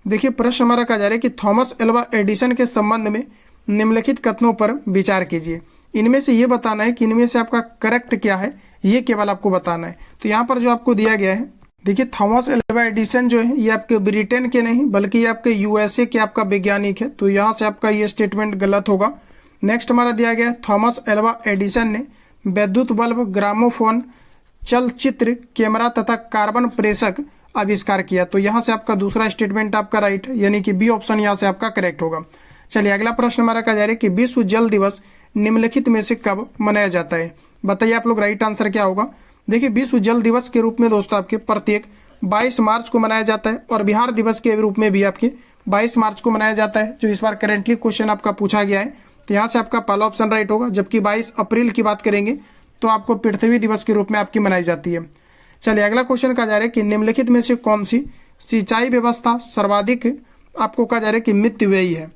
देखिए प्रश्न हमारा कहा जा रहा है कि थॉमस अल्वा एडिसन के संबंध में निम्नलिखित कथनों पर विचार कीजिए। इनमें से ये बताना है कि इनमें से आपका करेक्ट क्या है, ये केवल आपको बताना है। तो यहाँ पर जो आपको दिया गया है, देखिए थॉमस अल्वा एडिसन जो है ये आपके ब्रिटेन के नहीं बल्कि ये आपके यूएसए के आपका वैज्ञानिक है। तो यहाँ से आपका ये स्टेटमेंट गलत होगा। नेक्स्ट हमारा दिया गया है थॉमस अल्वा एडिसन ने विद्युत बल्ब, ग्रामोफोन, चलचित्र कैमरा तथा कार्बन प्रेषक आविष्कार किया। तो यहाँ से आपका दूसरा स्टेटमेंट आपका राइट है, यानी कि बी ऑप्शन यहाँ से आपका करेक्ट होगा। चलिए अगला प्रश्न हमारा कहा जा रहा है कि विश्व जल दिवस निम्नलिखित में से कब मनाया जाता है। बताइए आप लोग राइट आंसर क्या होगा। देखिए विश्व जल दिवस के रूप में दोस्तों आपके प्रत्येक 22 मार्च को मनाया जाता है, और बिहार दिवस के रूप में भी आपके 22 मार्च को मनाया जाता है, जो इस बार करेंटली क्वेश्चन आपका पूछा गया है। तो यहाँ से आपका पहला ऑप्शन राइट होगा, जबकि 22 अप्रैल की बात करेंगे तो आपको पृथ्वी दिवस के रूप में आपकी मनाई जाती है। चलिए अगला क्वेश्चन कहा जा रहा है कि निम्नलिखित में से कौन सी सिंचाई व्यवस्था सर्वाधिक आपको कहा जा रहा है कि मितव्ययी है।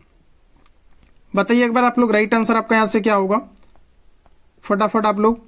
बताइए एक बार आप लोग राइट आंसर आपका यहाँ से क्या होगा, फटाफट आप लोग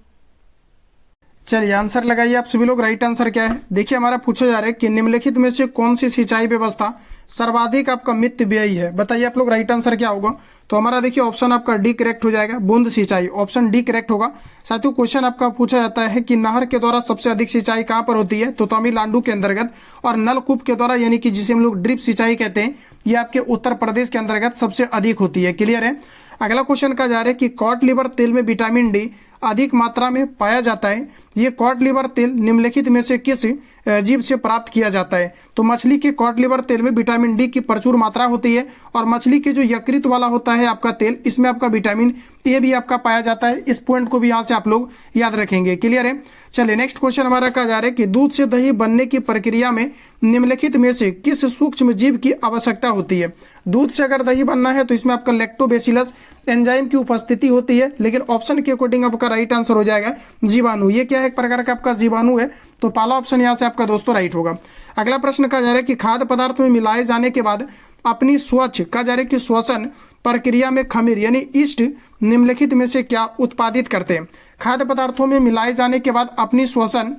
चलिए आंसर लगाइए। आप सभी लोग राइट आंसर क्या है। देखिए हमारा पूछा जा रहा है कि निम्नलिखित में से कौन सी सिंचाई व्यवस्था सर्वाधिक आपका मितव्ययी है। बताइए आप लोग राइट आंसर क्या होगा। तो हमारा देखिए ऑप्शन आपका डी करेक्ट हो जाएगा, बूंद सिंचाई, ऑप्शन डी करेक्ट होगा। साथियों क्वेश्चन आपका पूछा जाता है कि नहर के द्वारा सबसे अधिक सिंचाई कहाँ पर होती है, तो तमिलनाडु के अंतर्गत, और नलकूप के द्वारा यानी कि जिसे हम लोग ड्रिप सिंचाई कहते हैं, ये आपके उत्तर प्रदेश के अंतर्गत सबसे अधिक होती है। क्लियर है। अगला क्वेश्चन कहा जा रहा है कि कॉड लिवर तेल में विटामिन डी अधिक मात्रा में पाया जाता है। ये कॉड लिवर तेल निम्नलिखित में से किस जीव से प्राप्त किया जाता है। तो मछली के कॉड लिवर तेल में विटामिन डी की प्रचुर मात्रा होती है, और मछली के जो यकृत वाला होता है आपका तेल, इसमें आपका विटामिन ए भी आपका पाया जाता है। इस पॉइंट को भी यहाँ से आप लोग याद रखेंगे। क्लियर है। चलिए नेक्स्ट क्वेश्चन हमारा कहा जा रहा है कि दूध से दही बनने की प्रक्रिया में निम्नलिखित में से किस सूक्ष्म जीव की आवश्यकता होती है। दूध से अगर दही बनना है तो इसमें आपका लैक्टोबैसिलस एंजाइम की उपस्थिति होती है, लेकिन ऑप्शन के अकॉर्डिंग आपका राइट आंसर हो जाएगा जीवाणु। ये क्या है, एक प्रकार का आपका जीवाणु है। तो पहला ऑप्शन यहाँ से आपका दोस्तों राइट होगा। अगला प्रश्न कहा जा रहा है कि खाद्य पदार्थ में मिलाए जाने के बाद अपनी स्वच्छ कहा जा रहा है कि श्वसन प्रक्रिया में खमीर यानी ईस्ट निम्नलिखित में से क्या उत्पादित करते हैं। खाद्य पदार्थों में मिलाए जाने के बाद अपनी श्वसन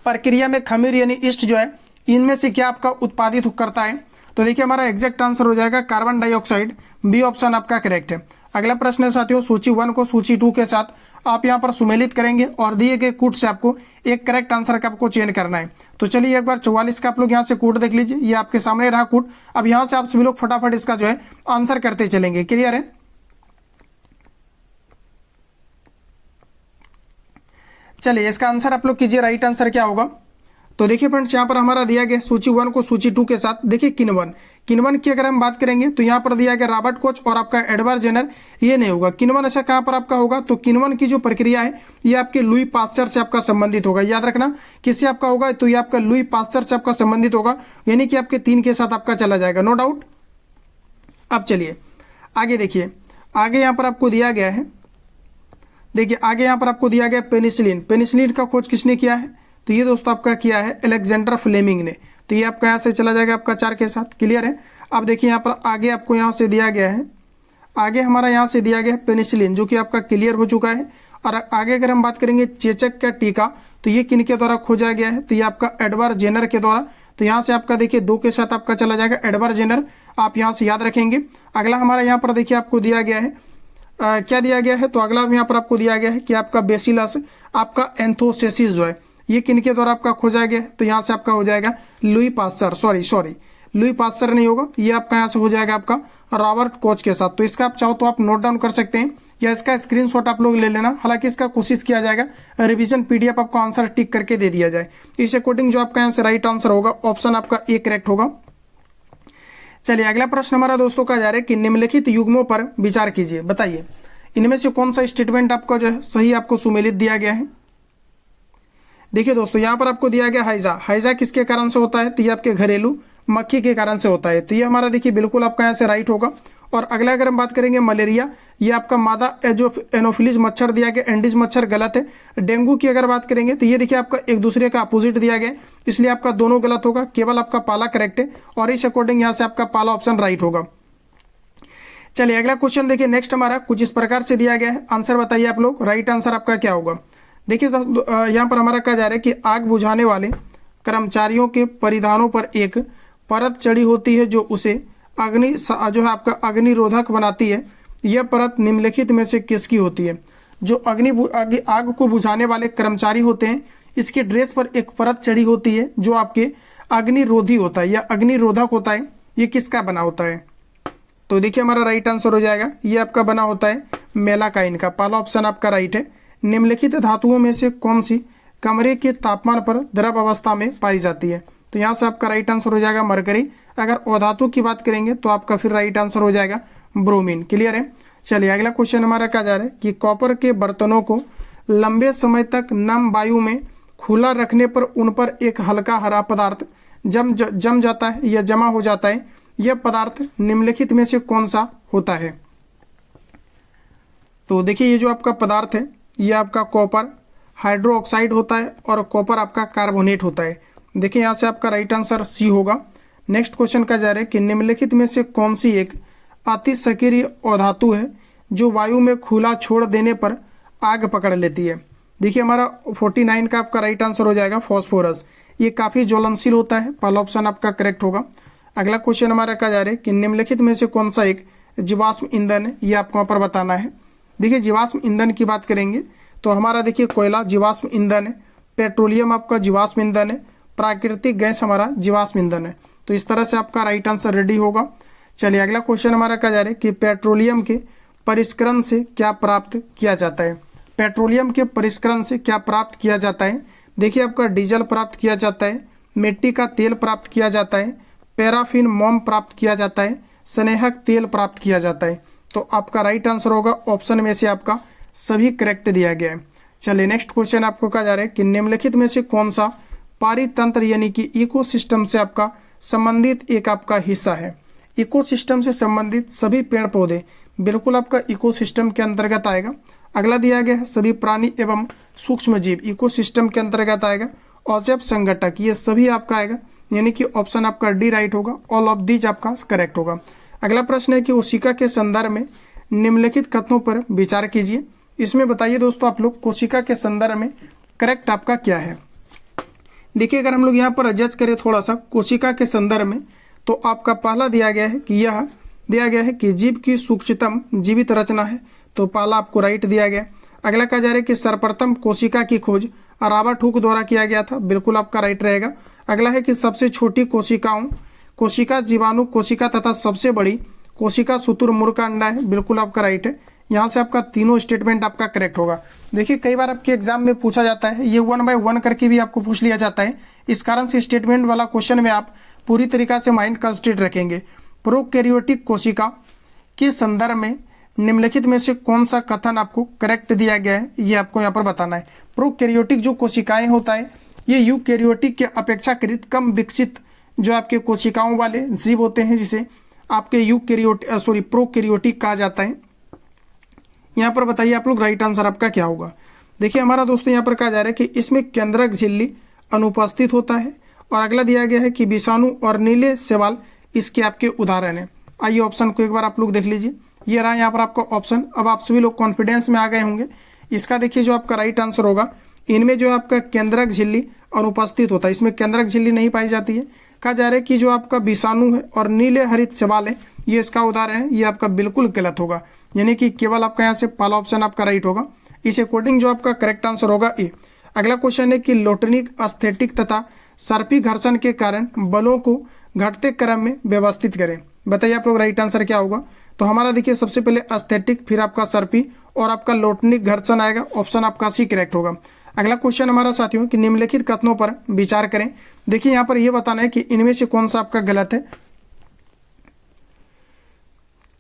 प्रक्रिया में खमीर यानी ईस्ट जो है, इनमें से क्या आपका उत्पादित करता है। तो देखिए हमारा एग्जैक्ट आंसर हो जाएगा कार्बन डाइऑक्साइड, बी ऑप्शन आपका करेक्ट है। अगला प्रश्न है साथियों सूची 1 को सूची 2 के साथ आप यहाँ पर सुमेलित करेंगे, और दिए गए कोड से आपको एक करेक्ट आंसर का आपको चयन करना है। तो चलिए एक बार 44 का आप लोग यहाँ से कोड देख लीजिए, ये आपके सामने रहा कोड। अब यहाँ से आप सभी लोग फटाफट इसका जो है आंसर करते चलेंगे। क्लियर है। चलिए इसका आंसर आप लोग कीजिए, राइट आंसर क्या होगा। तो देखिए फ्रेंड्स यहाँ पर हमारा दिया गया सूची 1 को सूची 2 के साथ। देखिए किन्वन की अगर हम बात करेंगे तो यहाँ पर दिया गया रॉबर्ट कोच और आपका एडवर्ड जेनर, ये नहीं होगा। किन्वन ऐसा कहाँ पर आपका होगा, तो किन्वन की जो प्रक्रिया है ये आपके लुई पास्चर से आपका संबंधित होगा। याद रखना किससे आपका होगा, तो ये आपका लुई पास्चर से आपका संबंधित होगा, यानी कि आपके 3 के साथ आपका चला जाएगा, नो डाउट। अब चलिए आगे देखिए, आगे यहाँ पर आपको दिया गया है, देखिए आगे यहाँ पर आपको दिया गया पेनिसिलिन। पेनिसिलिन का खोज किसने किया है? तो ये दोस्तों आपका किया है अलेक्जेंडर फ्लेमिंग ने। तो ये आपका यहाँ से चला जाएगा आपका 4 के साथ, क्लियर है। अब देखिए यहाँ पर आगे आपको यहाँ से दिया गया है, आगे हमारा यहाँ से दिया गया है पेनिसिलिन, जो कि आपका क्लियर हो चुका है। और आगे अगर हम बात करेंगे चेचक का टीका, तो ये किन के द्वारा खोजा गया है? तो ये आपका एडवर्ड जेनर के द्वारा। तो यहाँ से आपका देखिए 2 के साथ आपका चला जाएगा एडवर्ड जेनर, आप यहाँ से याद रखेंगे। अगला हमारा यहाँ पर देखिए आपको दिया गया है, क्या दिया गया है? तो अगला यहाँ पर आपको दिया गया है कि आपका बेसिलस आपका एंथोसेसिस जो है, ये किन के द्वारा आपका खोजा गया है? तो यहाँ से आपका हो जाएगा Louis Pasteur, sorry Louis Pasteur नहीं होगा, ये आपका यहाँ से हो जाएगा आपका रॉबर्ट कोच के साथ। तो इसका आप चाहो तो आप नोट डाउन कर सकते हैं या इसका स्क्रीनशॉट आप लोग ले लेना। हालांकि इसका कोशिश किया जाएगा रिवीजन पीडीएफ आपको आंसर टिक करके दे दिया जाए। इस अकॉर्डिंग जो आपका यहाँ से राइट आंसर होगा ऑप्शन आपका ए करेक्ट होगा। चलिए अगला प्रश्न हमारा दोस्तों का जा रहा है कि निम्नलिखित युग्मों पर विचार कीजिए, बताइए इनमें से कौन सा स्टेटमेंट आपका जो है सही आपको सुमेलित दिया गया है। देखिए दोस्तों यहाँ पर आपको दिया गया हैजा, हैजा किसके कारण से होता है? तो ये आपके घरेलू मक्खी के कारण से होता है। तो ये हमारा देखिए बिल्कुल आपका यहाँ से राइट होगा। और अगला अगर हम बात करेंगे मलेरिया, ये आपका मादा एनोफिलीज मच्छर दिया गया, एंडीज मच्छर गलत है। डेंगू की अगर बात करेंगे तो ये देखिए आपका एक दूसरे का अपोजिट दिया गया, इसलिए आपका दोनों गलत होगा, केवल आपका पाला करेक्ट है। और इस अकॉर्डिंग यहाँ से आपका पाला ऑप्शन राइट होगा। चलिए अगला क्वेश्चन देखिए, नेक्स्ट हमारा कुछ इस प्रकार से दिया गया है, आंसर बताइए आप लोग, राइट आंसर आपका क्या होगा। देखिए यहाँ पर हमारा कहा जा रहा है कि आग बुझाने वाले कर्मचारियों के परिधानों पर एक परत चढ़ी होती है जो उसे अग्नि जो है आपका अग्निरोधक बनाती है। यह परत निम्नलिखित में से किसकी होती है? जो आग को बुझाने वाले कर्मचारी होते हैं, इसके ड्रेस पर एक परत चढ़ी होती है जो आपके अग्निरोधी होता है या अग्निरोधक होता है। ये किसका बना होता है? तो देखिए हमारा राइट आंसर हो जाएगा, ये आपका बना होता है मेलाकाइन का, पहला ऑप्शन आपका राइट है। निम्नलिखित धातुओं में से कौन सी कमरे के तापमान पर द्रव अवस्था में पाई जाती है? तो यहाँ से आपका राइट आंसर हो जाएगा मरकरी। अगर अधातु की बात करेंगे तो आपका फिर राइट आंसर हो जाएगा ब्रोमीन, क्लियर है। चलिए अगला क्वेश्चन हमारा कहा जा रहा है कि कॉपर के बर्तनों को लंबे समय तक नम वायु में खुला रखने पर उन पर एक हल्का हरा पदार्थ जम जाता है या जमा हो जाता है। यह पदार्थ निम्नलिखित में से कौन सा होता है? तो देखिए ये जो आपका पदार्थ है ये आपका कॉपर हाइड्रोक्साइड होता है और कॉपर आपका कार्बोनेट होता है। देखिए यहाँ से आपका राइट आंसर सी होगा। नेक्स्ट क्वेश्चन का जा रहा है कि निम्नलिखित में से कौन सी एक अति सक्रिय अधातु है जो वायु में खुला छोड़ देने पर आग पकड़ लेती है? देखिए हमारा 49 का आपका राइट आंसर हो जाएगा फॉस्फोरस। ये काफ़ी ज्वलनशील होता है, पहला ऑप्शन आपका करेक्ट होगा। अगला क्वेश्चन हमारा कहा जा रहा है कि निम्नलिखित में से कौन सा एक जीवाश्म ईंधन है? ये आपको यहाँ पर बताना है। देखिए जीवाश्म ईंधन की बात करेंगे तो हमारा देखिए कोयला जीवाश्म ईंधन है, पेट्रोलियम आपका जीवाश्म ईंधन है, प्राकृतिक गैस हमारा जीवाश्म ईंधन है। तो इस तरह से आपका राइट आंसर रेडी होगा। चलिए अगला क्वेश्चन हमारा कहा जा रहा है कि पेट्रोलियम के परिष्करण से क्या प्राप्त किया जाता है? पेट्रोलियम के परिष्करण से क्या प्राप्त किया जाता है? देखिए आपका डीजल प्राप्त किया जाता है, मिट्टी का तेल प्राप्त किया जाता है, पैराफिन मोम प्राप्त किया जाता है, स्नेहक तेल प्राप्त किया जाता है। तो आपका राइट आंसर होगा ऑप्शन में से आपका सभी करेक्ट दिया गया है। चलिए नेक्स्ट क्वेश्चन आपको कहा जा रहा है कि निम्नलिखित में से कौन सा पारितंत्र यानी कि इकोसिस्टम से आपका संबंधित एक आपका हिस्सा है? इकोसिस्टम से संबंधित सभी पेड़ पौधे बिल्कुल आपका इकोसिस्टम के अंतर्गत आएगा। अगला दिया गया है सभी प्राणी एवं सूक्ष्म जीव इकोसिस्टम के अंतर्गत आएगा। औचक संगठक ये सभी आपका आएगा, यानी कि ऑप्शन आपका डी राइट होगा, ऑल ऑफ दीज आपका करेक्ट होगा। अगला प्रश्न है कि कोशिका के संदर्भ में निम्नलिखित कथनों पर विचार कीजिए। इसमें बताइए दोस्तों आप लोग कोशिका के संदर्भ में करेक्ट आपका क्या है? देखिए अगर हम लोग यहाँ पर एडजस्ट करें थोड़ा सा कोशिका के संदर्भ में, तो आपका पहला दिया गया है कि यह दिया गया है कि जीव की सूक्ष्मतम जीवित रचना है, तो पहला आपको राइट दिया गया। अगला कहा जा रहा है कि सर्वप्रथम कोशिका की खोज रॉबर्ट हुक द्वारा किया गया था, बिल्कुल आपका राइट रहेगा। अगला है कि सबसे छोटी कोशिका जीवाणु कोशिका तथा सबसे बड़ी कोशिका शुतुरमुर्ग का अंडा है, बिल्कुल आपका राइट है। यहाँ से आपका तीनों स्टेटमेंट आपका करेक्ट होगा। देखिए कई बार आपके एग्जाम में पूछा जाता है, ये 1 बाय 1 करके भी आपको पूछ लिया जाता है। इस कारण से स्टेटमेंट वाला क्वेश्चन में आप पूरी तरीका से माइंड कंसंट्रेट रखेंगे। प्रोकैरियोटिक कोशिका के संदर्भ में निम्नलिखित में से कौन सा कथन आपको करेक्ट दिया गया है, ये आपको यहाँ पर बताना है। प्रोकैरियोटिक जो कोशिकाएं होता है ये यूकैरियोटिक के अपेक्षाकृत कम विकसित जो आपके कोशिकाओं वाले जीव होते हैं, जिसे आपके प्रोकैरियोटिक कहा जाता है। यहाँ पर बताइए आप लोग राइट आंसर आपका क्या होगा। देखिए हमारा दोस्तों यहाँ पर कहा जा रहा है कि इसमें केंद्रक झिल्ली अनुपस्थित होता है, और अगला दिया गया है कि विषाणु और नीले शैवाल इसके आपके उदाहरण हैं। आइए ऑप्शन को एक बार आप लोग देख लीजिए, ये रहा यहाँ पर आपका ऑप्शन। अब आप सभी लोग कॉन्फिडेंस में आ गए होंगे। इसका देखिए जो आपका राइट आंसर होगा, इनमें जो आपका केंद्रक झिल्ली अनुपस्थित होता है, इसमें केंद्रक झिल्ली नहीं पाई जाती है। कहा जा रहा है कि जो आपका विषाणु है और नीले हरित शैवाल है ये इसका उदाहरण है। ये आपका बिल्कुल गलत होगा, यानी कि केवल आपका यहाँ से पहला ऑप्शन आपका राइट होगा। इस अकॉर्डिंग जो आपका करेक्ट आंसर होगा ए। अगला क्वेश्चन है कि लोटनिक, अस्थेटिक तथा सर्पी घर्षण के कारण बलों को घटते क्रम में व्यवस्थित करें। बताइए आप लोग राइट आंसर क्या होगा। तो हमारा देखिए सबसे पहले अस्थेटिक, फिर आपका सर्पी और आपका लोटनिक घर्षण आएगा। ऑप्शन आपका सी करेक्ट होगा। अगला क्वेश्चन हमारा साथियों कि निम्नलिखित कथनों पर विचार करें। देखिए यहाँ पर यह बताना है कि इनमें से कौन सा आपका गलत है।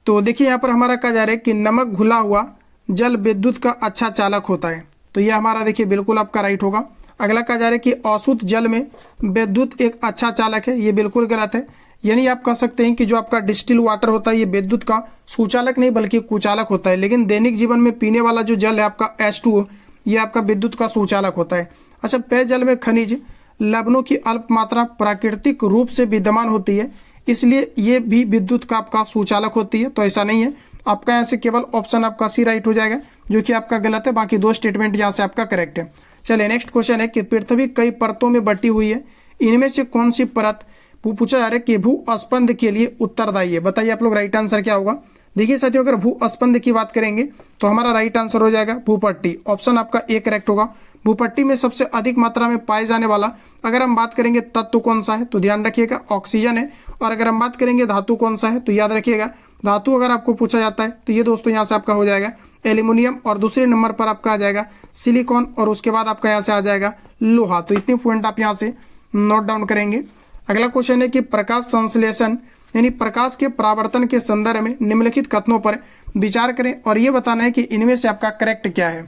तो देखिए यहाँ पर हमारा कहा जा रहा है कि नमक घुला हुआ जल विद्युत का अच्छा चालक होता है। तो यह हमारा देखिए बिल्कुल आपका राइट होगा। अगला कहा जा रहा है कि अशुद्ध जल में विद्युत एक अच्छा चालक है। ये बिल्कुल गलत है। यानी आप कह सकते हैं कि जो आपका डिस्टिल वाटर होता है ये विद्युत का सुचालक नहीं बल्कि कुचालक होता है। लेकिन दैनिक जीवन में पीने वाला जो जल है आपका H2O, ये आपका विद्युत का सुचालक होता है। अच्छा, पेयजल में खनिज लवणों की अल्प मात्रा प्राकृतिक रूप से विद्यमान होती है, इसलिए ये भी विद्युत का आपका सुचालक होती है। तो ऐसा नहीं है। आपका यहाँ से केवल ऑप्शन आपका सी राइट हो जाएगा, जो कि आपका गलत है। बाकी दो स्टेटमेंट यहाँ से आपका करेक्ट है। चलिए नेक्स्ट क्वेश्चन है कि पृथ्वी कई परतों में बटी हुई है, इनमें से कौन सी परत पूछा जा रहा है कि भू स्पंद के लिए उत्तरदायी है। बताइए आप लोग राइट आंसर क्या होगा। देखिए साथियों, अगर भू स्पंद की बात करेंगे तो हमारा राइट आंसर हो जाएगा भूपट्टी। ऑप्शन आपका ए करेक्ट होगा। भूपट्टी में सबसे अधिक मात्रा में पाए जाने वाला अगर हम बात करेंगे तत्व कौन सा है तो ध्यान रखिएगा ऑक्सीजन है। और अगर हम बात करेंगे धातु कौन सा है तो याद रखिएगा धातु अगर आपको पूछा जाता है तो ये दोस्तों यहाँ से आपका हो जाएगा एल्यूमिनियम, और दूसरे नंबर पर आपका आ जाएगा सिलिकॉन, और उसके बाद आपका यहाँ से आ जाएगा लोहा। तो इतने पॉइंट आप यहाँ से नोट डाउन करेंगे। अगला क्वेश्चन है कि प्रकाश संश्लेषण यानी प्रकाश के परावर्तन के संदर्भ में निम्नलिखित कथनों पर विचार करें और ये बताना है कि इनमें से आपका करेक्ट क्या है।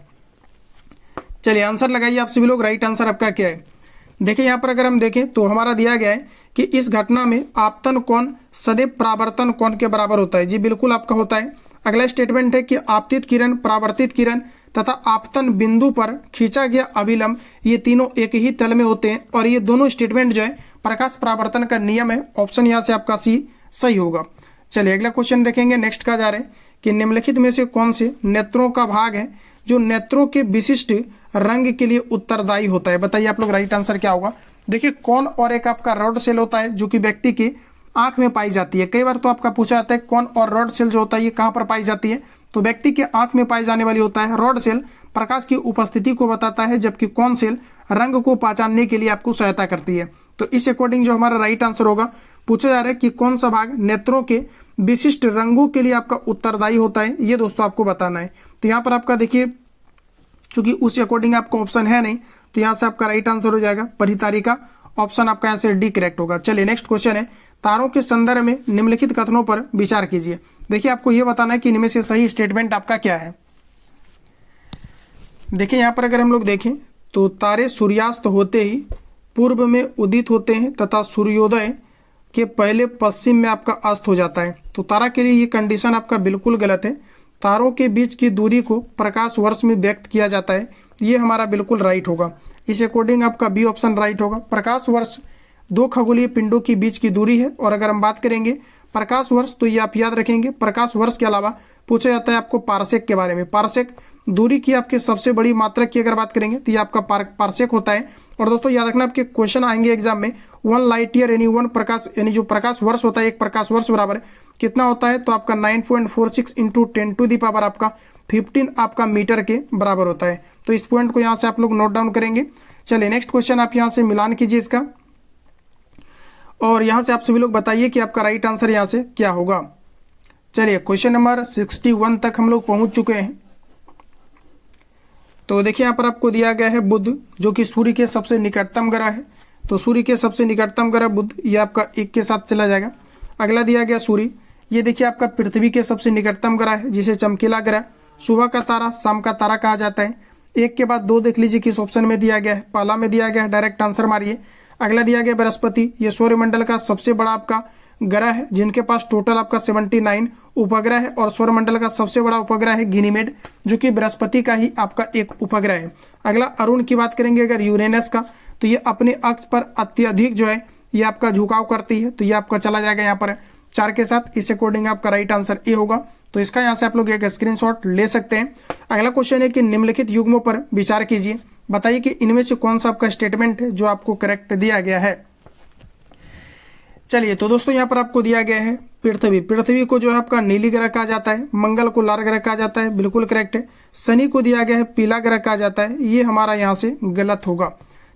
चलिए आंसर लगाइए आप सभी लोग, राइट आंसर आपका क्या है। देखिए यहाँ पर अगर हम देखें तो हमारा दिया गया है कि इस घटना में आपतन कोण सदैव परावर्तन कोण के बराबर होता है। जी बिल्कुल आपका होता है। अगला स्टेटमेंट है कि आपतित किरण, परावर्तित किरण तथा आपतन बिंदु पर खींचा गया अभिलंब ये तीनों एक ही तल में होते हैं, और ये दोनों स्टेटमेंट जो है प्रकाश परावर्तन का नियम है। ऑप्शन यहाँ से आपका सी सही होगा। चलिए अगला क्वेश्चन देखेंगे। नेक्स्ट कहा जा रहा है कि निम्नलिखित में से कौन से नेत्रों का भाग है जो नेत्रों के विशिष्ट रंग के लिए उत्तरदायी होता है। बताइए आप लोग राइट आंसर क्या होगा। देखिए कौन और एक आपका रॉड सेल होता है जो कि व्यक्ति की आंख में पाई जाती है। कई बार तो आपका पूछा जाता है कौन और रॉड सेल जो होता है ये कहाँ पर पाई जाती है, तो व्यक्ति के आंख में पाई जाने वाली होता है। रॉड सेल प्रकाश की उपस्थिति को बताता है, जबकि कौन सेल रंग को पहचानने के लिए आपको सहायता करती है। तो इस अकॉर्डिंग जो हमारा राइट आंसर होगा, पूछा जा रहा है कि कौन सा भाग नेत्रों के विशिष्ट रंगों के लिए आपका उत्तरदायी होता है, ये दोस्तों आपको बताना है। तो यहाँ पर आपका देखिए चूंकि उस अकॉर्डिंग आपका ऑप्शन है नहीं, तो यहाँ से आपका राइट आंसर हो जाएगा परितारिका। ऑप्शन आपका यहाँ से डी करेक्ट होगा। चलिए नेक्स्ट क्वेश्चन है, तारों के संदर्भ में निम्नलिखित कथनों पर विचार कीजिए। देखिए आपको यह बताना है कि इनमें से सही स्टेटमेंट आपका क्या है। देखिए यहाँ पर अगर हम लोग देखें तो तारे सूर्यास्त होते ही पूर्व में उदित होते हैं तथा सूर्योदय के पहले पश्चिम में आपका अस्त हो जाता है। तो तारा के लिए ये कंडीशन आपका बिल्कुल गलत है। तारों के बीच की दूरी को प्रकाश वर्ष में व्यक्त किया जाता है, ये हमारा बिल्कुल राइट होगा। इस अकॉर्डिंग आपका बी ऑप्शन राइट होगा। प्रकाश वर्ष दो खगोलीय पिंडों के बीच की दूरी है, और अगर हम बात करेंगे प्रकाश वर्ष तो ये आप याद रखेंगे प्रकाश वर्ष के अलावा पूछा जाता है आपको पारसेक के बारे में। पारसेक दूरी की आपके सबसे बड़ी मात्रा की अगर बात करेंगे तो ये आपका पारसेक होता है। और दोस्तों याद रखना आपके क्वेश्चन आएंगे एग्जाम में 1 लाइट ईयर यानी 1 प्रकाश यानी जो प्रकाश वर्ष होता है, एक प्रकाश वर्ष बराबर कितना होता है, तो आपका 9.46 इंटू 10 टू दी पावर आपका 15 आपका मीटर के बराबर होता है। तो इस पॉइंट को यहाँ से आप लोग नोट डाउन करेंगे। चलिए नेक्स्ट क्वेश्चन आप यहाँ से मिलान कीजिए इसका, और यहाँ से आप सभी लोग बताइए कि आपका राइट आंसर यहाँ से क्या होगा। चलिए क्वेश्चन नंबर 61 तक हम लोग पहुँच चुके हैं। तो देखिए यहाँ पर आपको दिया गया है बुध, जो कि सूर्य के सबसे निकटतम ग्रह है। तो सूर्य के सबसे निकटतम ग्रह बुध, ये आपका 1 के साथ चला जाएगा। अगला दिया गया सूर्य, ये देखिए आपका पृथ्वी के सबसे निकटतम ग्रह है, जिसे चमकीला ग्रह, सुबह का तारा, शाम का तारा कहा जाता है। 1 के बाद 2 देख लीजिए किस ऑप्शन में दिया गया है। पहला में दिया गया है, डायरेक्ट आंसर मारिए। अगला दिया गया बृहस्पति, ये सौरमंडल का सबसे बड़ा आपका ग्रह है जिनके पास टोटल आपका 79 उपग्रह है, और सौरमंडल का सबसे बड़ा उपग्रह है गैनीमेड, जो कि बृहस्पति का ही आपका एक उपग्रह है। अगला अरुण की बात करेंगे अगर यूरेनस का, तो ये अपने अक्ष पर अत्यधिक जो है ये आपका झुकाव करती है, तो ये आपका चला जाएगा यहाँ पर 4 के साथ। इस अकॉर्डिंग आपका राइट आंसर ए होगा, तो इसका यहाँ से आप लोग एक स्क्रीनशॉट ले सकते हैं। अगला क्वेश्चन है कि निम्नलिखित युग्मों पर विचार कीजिए, बताइए कि इनमें से कौन सा आपका स्टेटमेंट है जो आपको करेक्ट दिया गया है। चलिए तो दोस्तों यहाँ पर आपको दिया गया है पृथ्वी को जो है आपका नीली ग्रह कहा जाता है, मंगल को लाल ग्रह कहा जाता है, बिल्कुल करेक्ट है। शनि को दिया गया है पीला ग्रह कहा जाता है, ये हमारा यहाँ से गलत होगा।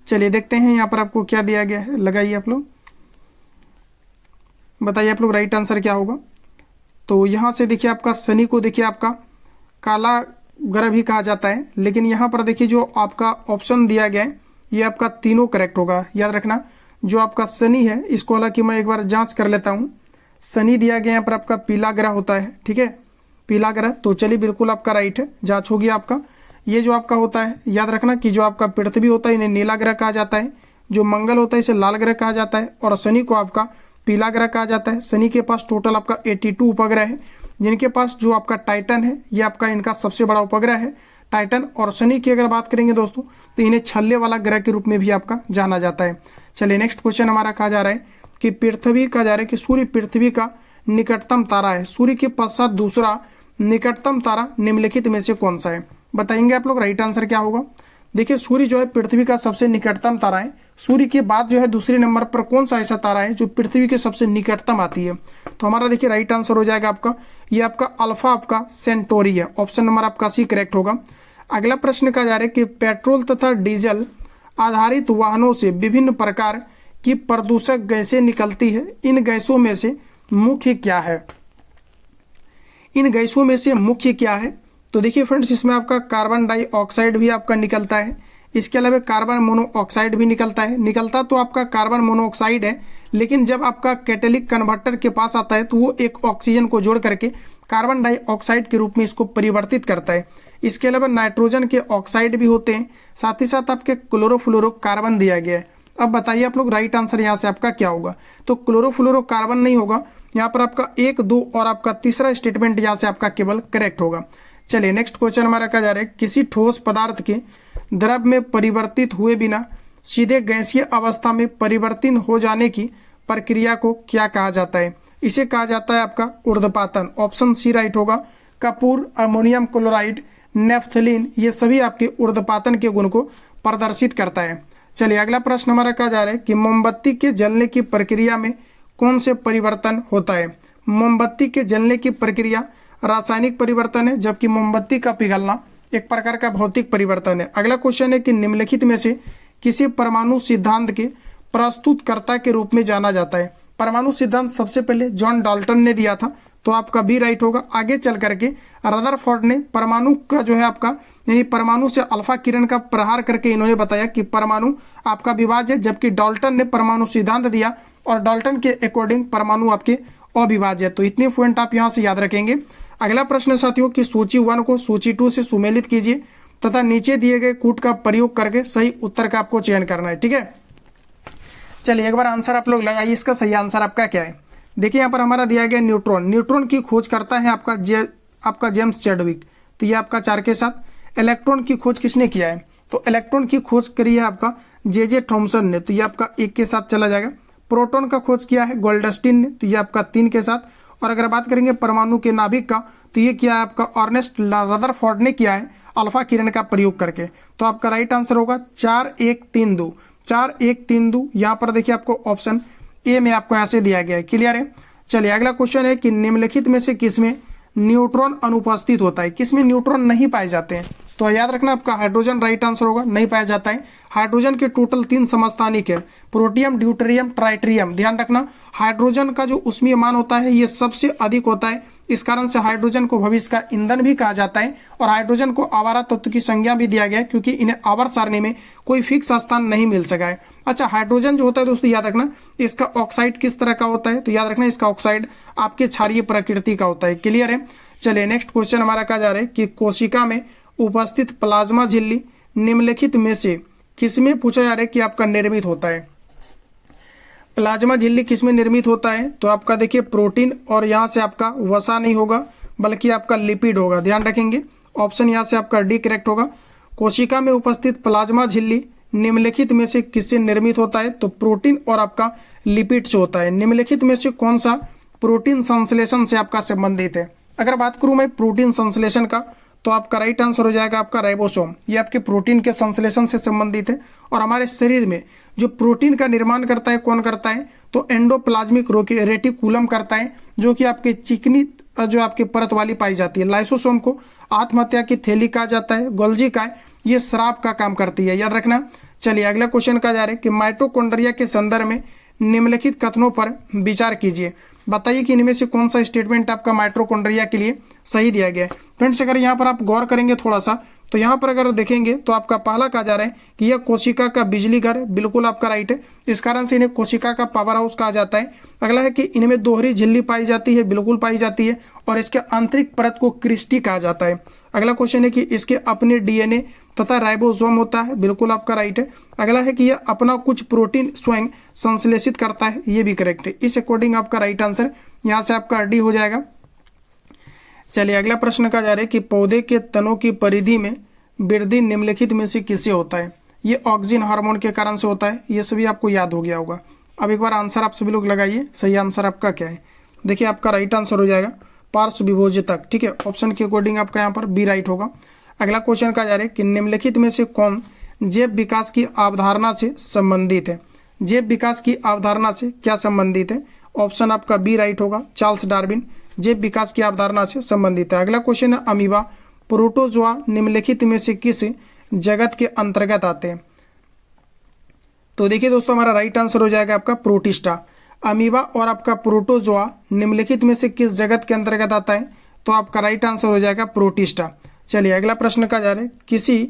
चलिए देखते हैं यहाँ पर आपको क्या दिया गया है, लगाइए आप लोग, बताइए आप लोग राइट आंसर क्या होगा। तो यहाँ से देखिए आपका शनि को देखिए आपका काला ग्रह भी कहा जाता है, लेकिन यहाँ पर देखिए जो आपका ऑप्शन दिया गया है ये आपका तीनों करेक्ट होगा। याद रखना जो आपका शनि है इसको, हालांकि मैं एक बार जांच कर लेता हूँ। शनि दिया गया यहाँ पर आपका पीला ग्रह होता है, ठीक है, पीला ग्रह, तो चलिए बिल्कुल आपका राइट है, जांच होगी आपका। ये जो आपका होता है याद रखना कि जो आपका पृथ्वी होता है इन्हें नीला ग्रह कहा जाता है, जो मंगल होता है इसे लाल ग्रह कहा जाता है, और शनि को आपका पीला ग्रह कहा जाता है। शनि के पास टोटल आपका 82 उपग्रह है, जिनके पास जो आपका टाइटन है ये आपका इनका सबसे बड़ा उपग्रह है टाइटन। और शनि की अगर बात करेंगे दोस्तों तो इन्हें छल्ले वाला ग्रह के रूप में भी आपका जाना जाता है। चलिए नेक्स्ट क्वेश्चन हमारा कहा जा रहा है कि पृथ्वी कहा जा रहा है कि सूर्य पृथ्वी का निकटतम तारा है, सूर्य के पश्चात दूसरा निकटतम तारा निम्नलिखित में से कौन सा है, बताएंगे आप लोग राइट आंसर क्या होगा। देखिए सूर्य जो है पृथ्वी का सबसे निकटतम तारा है, सूर्य के बाद जो है दूसरे नंबर पर कौन सा ऐसा तारा है जो पृथ्वी के सबसे निकटतम आती है, तो हमारा देखिए राइट आंसर हो जाएगा आपका ये आपका अल्फा आपका सेंटोरी है, ऑप्शन नंबर आपका सी करेक्ट होगा। अगला प्रश्न कहा जा रहा है कि पेट्रोल तथा डीजल आधारित वाहनों से विभिन्न प्रकार की प्रदूषक गैसें निकलती है, इन गैसों में से मुख्य क्या है, इन गैसों में से मुख्य क्या है। तो देखिए फ्रेंड्स इसमें आपका कार्बन डाइऑक्साइड भी आपका निकलता है, इसके अलावा कार्बन मोनोऑक्साइड भी निकलता तो आपका कार्बन मोनोऑक्साइड है, लेकिन जब आपका कैटेलिक कन्वर्टर के पास आता है तो वो एक ऑक्सीजन को जोड़ करके कार्बन डाइऑक्साइड के रूप में इसको परिवर्तित करता है। इसके अलावा नाइट्रोजन के ऑक्साइड भी होते हैं, साथ ही साथ आपके क्लोरोफ्लोरोकार्बन दिया गया है। अब बताइए आप लोग राइट आंसर यहाँ से आपका क्या होगा, तो क्लोरोफ्लोरोकार्बन नहीं होगा, यहाँ पर आपका 1, 2 और आपका तीसरा स्टेटमेंट यहाँ से आपका केवल करेक्ट होगा। चलिए नेक्स्ट क्वेश्चन हमारा कहा जा रहा है किसी ठोस पदार्थ के द्रव में परिवर्तित हुए बिना सीधे गैसीय अवस्था में परिवर्तित हो जाने की प्रक्रिया को क्या कहा जाता है, इसे कहा जाता है आपका ऊर्ध्वपातन, ऑप्शन सी राइट होगा। कपूर, अमोनियम क्लोराइड, नेफ्थलीन ये सभी आपके ऊर्ध्वपातन के गुण को प्रदर्शित करता है। चलिए अगला प्रश्न हमारा कहा जा रहा है कि मोमबत्ती के जलने की प्रक्रिया में कौन से परिवर्तन होता है। मोमबत्ती के जलने की प्रक्रिया रासायनिक परिवर्तन है, जबकि मोमबत्ती का पिघलना एक प्रकार का भौतिक परिवर्तन है। अगला क्वेश्चन है कि निम्नलिखित में से किसी परमाणु सिद्धांत के प्रस्तुतकर्ता के रूप में जाना जाता है। परमाणु सिद्धांत सबसे पहले जॉन डाल्टन ने दिया था, तो आपका बी राइट होगा। आगे चल करके रदरफोर्ड ने परमाणु का जो है आपका यानी परमाणु से अल्फा किरण का प्रहार करके इन्होंने बताया कि परमाणु आपका विभाज्य है, जबकि डाल्टन ने परमाणु सिद्धांत दिया और डाल्टन के अकॉर्डिंग परमाणु आपके अविभाज्य है। तो इतने पॉइंट आप यहाँ से याद रखेंगे। अगला प्रश्न साथियों कि सूची 1 को सूची 2 से सुमेलित कीजिए तथा नीचे दिए गए कूट का प्रयोग करके सही उत्तर का आपको चयन करना है, ठीक है। चलिए एक बार आंसर आप लोग लगाइए, इसका सही आंसर आपका क्या है। देखिए यहाँ पर हमारा दिया गया न्यूट्रॉन, न्यूट्रॉन की खोज करता है आपका जेम्स चैडविक, तो ये आपका 4 के साथ। इलेक्ट्रॉन की खोज किसने किया है, तो इलेक्ट्रॉन की खोज करी है आपका जे थॉमसन ने, तो ये आपका 1 के साथ चला जाएगा। प्रोटॉन का खोज किया है गोल्डस्टीन ने, तो ये आपका 3 के साथ। और अगर बात करेंगे परमाणु के नाभिक का, तो ये किया है आपका अर्नेस्ट रदरफोर्ड ने किया है अल्फा किरण का प्रयोग करके। तो आपका राइट आंसर होगा 4, 1, 3, 2, 4, 1, 3, 2। यहाँ पर देखिए आपको ऑप्शन ए में आपको यहाँ से दिया गया है, क्लियर है। चलिए अगला क्वेश्चन है कि निम्नलिखित में से किसमें न्यूट्रॉन अनुपस्थित होता है, किसमें न्यूट्रॉन नहीं पाए जाते हैं। तो याद रखना आपका हाइड्रोजन राइट आंसर होगा, नहीं पाया जाता है। हाइड्रोजन के टोटल 3 समस्थानिक है, प्रोटियम, ड्यूटेरियम, ट्राइटेरियम। ध्यान रखना हाइड्रोजन का जो उष्मीय मान होता है ये सबसे अधिक होता है, इस कारण से हाइड्रोजन को भविष्य का ईंधन भी कहा जाता है। और हाइड्रोजन को आवारा तत्व की संज्ञा भी दिया गया है, क्योंकि इन्हें आवर्त सारणी में कोई फिक्स स्थान नहीं मिल सका है। अच्छा, हाइड्रोजन जो होता है दोस्तों याद रखना इसका ऑक्साइड किस तरह का होता है, तो याद रखना इसका ऑक्साइड आपके क्षारीय प्रकृति का होता है, क्लियर है। चलिए नेक्स्ट क्वेश्चन हमारा कहा जा रहा है कि कोशिका में उपस्थित प्लाज्मा झिल्ली निम्नलिखित में से किसमें पूछा जा रहा है कि आपका निर्मित होता है। प्लाज्मा झिल्ली किस में निर्मित होता है? तो आपका देखिए प्रोटीन, और यहाँ से आपका वसा नहीं होगा बल्कि आपका लिपिड होगा, ध्यान रखेंगे। ऑप्शन यहाँ से आपका डी करेक्ट होगा। कोशिका में उपस्थित प्लाज्मा झिल्ली निम्नलिखित में से किससे निर्मित होता है? तो प्रोटीन और आपका लिपिड से होता है। निम्नलिखित में से कौन सा प्रोटीन संश्लेषण से आपका संबंधित है? अगर बात करूं मैं प्रोटीन संश्लेषण का, तो आपका राइट आंसर हो जाएगा आपका राइबोसोम। ये आपके प्रोटीन के संश्लेषण से संबंधित है। और हमारे शरीर में जो प्रोटीन का निर्माण करता है कौन करता है? तो एंडोप्लाज्मिक रेटिकुलम करता है, जो कि आपके चिकनी जो आपकी परत वाली पाई जाती है। लाइसोसोम को आत्महत्या की थैली कहा जाता है। गोल्जी का ये श्राप का काम करती है, याद रखना। चलिए अगला क्वेश्चन का जा रहे हैं कि माइटोकॉन्ड्रिया के संदर्भ में निम्नलिखित कथनों पर विचार कीजिए। बताइए कि इनमें से कौन सा स्टेटमेंट आपका माइटोकॉन्ड्रिया के लिए सही दिया गया है। फ्रेंड्स अगर यहाँ पर आप गौर करेंगे थोड़ा सा, तो यहाँ पर अगर देखेंगे तो आपका पहला कहा जा रहा है कि यह कोशिका का बिजली घर, बिल्कुल आपका राइट है। इस कारण से इन्हें कोशिका का पावर हाउस कहा जाता है। अगला है कि इनमें दोहरी झिल्ली पाई जाती है, बिल्कुल पाई जाती है। और इसके आंतरिक परत को क्रिस्टी कहा जाता है। अगला क्वेश्चन है कि इसके अपने डीएनए तथा राइबोसोम होता है, बिल्कुल आपका राइट है। अगला है कि यह अपना कुछ प्रोटीन स्वयं संश्लेषित करता है, ये भी करेक्ट है। इस अकॉर्डिंग आपका राइट आंसर यहाँ से आपका डी हो जाएगा। चलिए अगला प्रश्न का जा रहा है कि पौधे के तनों की परिधि में वृद्धि निम्नलिखित में से किससे होता है? ये ऑक्सीजन हार्मोन के कारण से होता है। ये सभी आपको याद हो गया होगा। अब एक बार आंसर आप सभी लोग लगाइए, सही आंसर आपका क्या है? देखिए आपका राइट आंसर हो जाएगा पार्श्व विभोजक, ठीक है। ऑप्शन के अकॉर्डिंग आपका यहाँ पर बी राइट होगा। अगला क्वेश्चन का जा रहा है कि निम्नलिखित में से कौन जैव विकास की अवधारणा से संबंधित है? जैव विकास की अवधारणा से क्या संबंधित है? ऑप्शन आपका बी राइट होगा, चार्ल्स डार्विन जैव विकास की अवधारणा से संबंधित है। अगला क्वेश्चन है अमीबा, प्रोटोजोआ निम्नलिखित में से किस जगत के अंतर्गत आते हैं? तो देखिए दोस्तों हमारा राइट आंसर हो जाएगा आपका प्रोटिस्टा। अमीबा और आपका प्रोटोजोआ निम्नलिखित में से किस जगत के अंतर्गत आता है? तो आपका राइट आंसर हो जाएगा प्रोटिस्टा। चलिए अगला प्रश्न का जा रहा है, किसी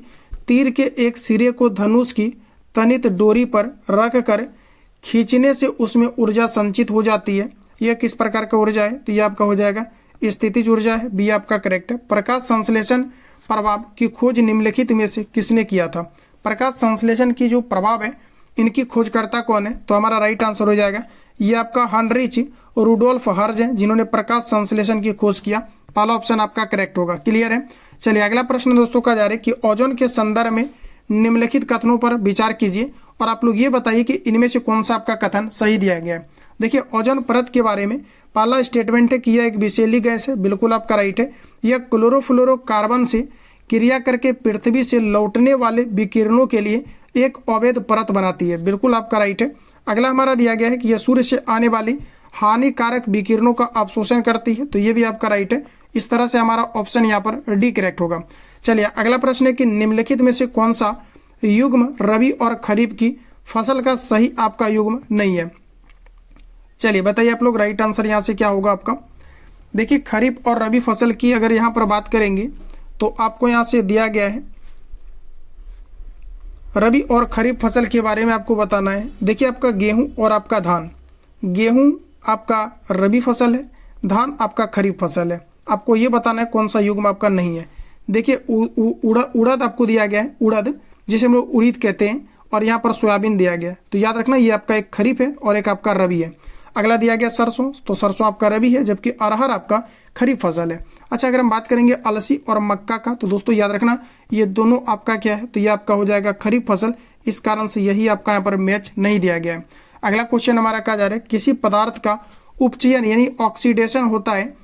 तीर के एक सिरे को धनुष की तनित डोरी पर रख कर खींचने से उसमें ऊर्जा संचित हो जाती है। यह किस प्रकार का ऊर्जा है? तो यह आपका हो जाएगा स्थितिज ऊर्जा है, बी आपका करेक्ट है। प्रकाश संश्लेषण प्रभाव की खोज निम्नलिखित में से किसने किया था? प्रकाश संश्लेषण की जो प्रभाव है इनकी खोजकर्ता कौन है? तो हमारा राइट आंसर हो जाएगा ये आपका हनरिच रुडोल्फ हर्ज है, जिन्होंने प्रकाश संश्लेषण की खोज किया। पहला ऑप्शन आपका करेक्ट होगा, क्लियर है। चलिए अगला प्रश्न दोस्तों का जा रहा है कि ओजोन के संदर्भ में निम्नलिखित कथनों पर विचार कीजिए और आप लोग ये बताइए कि इनमें से कौन सा आपका कथन सही दिया गया है। देखिए ओजोन परत के बारे में पहला स्टेटमेंट है कि यह एक विषैली गैस है, बिल्कुल आपका राइट है। यह क्लोरोफ्लोरोकार्बन से क्रिया करके पृथ्वी से लौटने वाले विकिरणों के लिए एक अवैध परत बनाती है, बिल्कुल आपका राइट है। अगला हमारा दिया गया है कि यह सूर्य से आने वाली हानिकारक विकिरणों का अवशोषण करती है, तो ये भी आपका राइट है। इस तरह से हमारा ऑप्शन यहाँ पर डी करेक्ट होगा। चलिए अगला प्रश्न है कि निम्नलिखित में से कौन सा युग्म रबी और खरीफ की फसल का सही आपका युग्म नहीं है? चलिए बताइए आप लोग, राइट आंसर यहाँ से क्या होगा आपका? देखिए खरीफ और रबी फसल की अगर यहाँ पर बात करेंगे तो आपको यहाँ से दिया गया है रबी और खरीफ फसल के बारे में आपको बताना है। देखिए आपका गेहूं और आपका धान, गेहूं आपका रबी फसल है, धान आपका खरीफ फसल है। आपको ये बताना है कौन सा युग्म आपका नहीं है। देखिए उड़द आपको दिया गया है, उड़द जिसे हम लोग उड़ीद कहते हैं, और यहाँ पर सोयाबीन दिया गया है। तो याद रखना ये आपका एक खरीफ है और एक आपका रबी है। अगला दिया गया सरसों, तो सरसों आपका रबी है जबकि अरहर आपका खरीफ फसल है। अच्छा अगर हम बात करेंगे अलसी और मक्का का, तो दोस्तों याद रखना ये दोनों आपका क्या है? तो ये आपका हो जाएगा खरीफ फसल। इस कारण से यही आपका यहाँ पर मैच नहीं दिया गया है। अगला क्वेश्चन हमारा कहा जा रहा है किसी पदार्थ का उपचयन यानी ऑक्सीडेशन होता है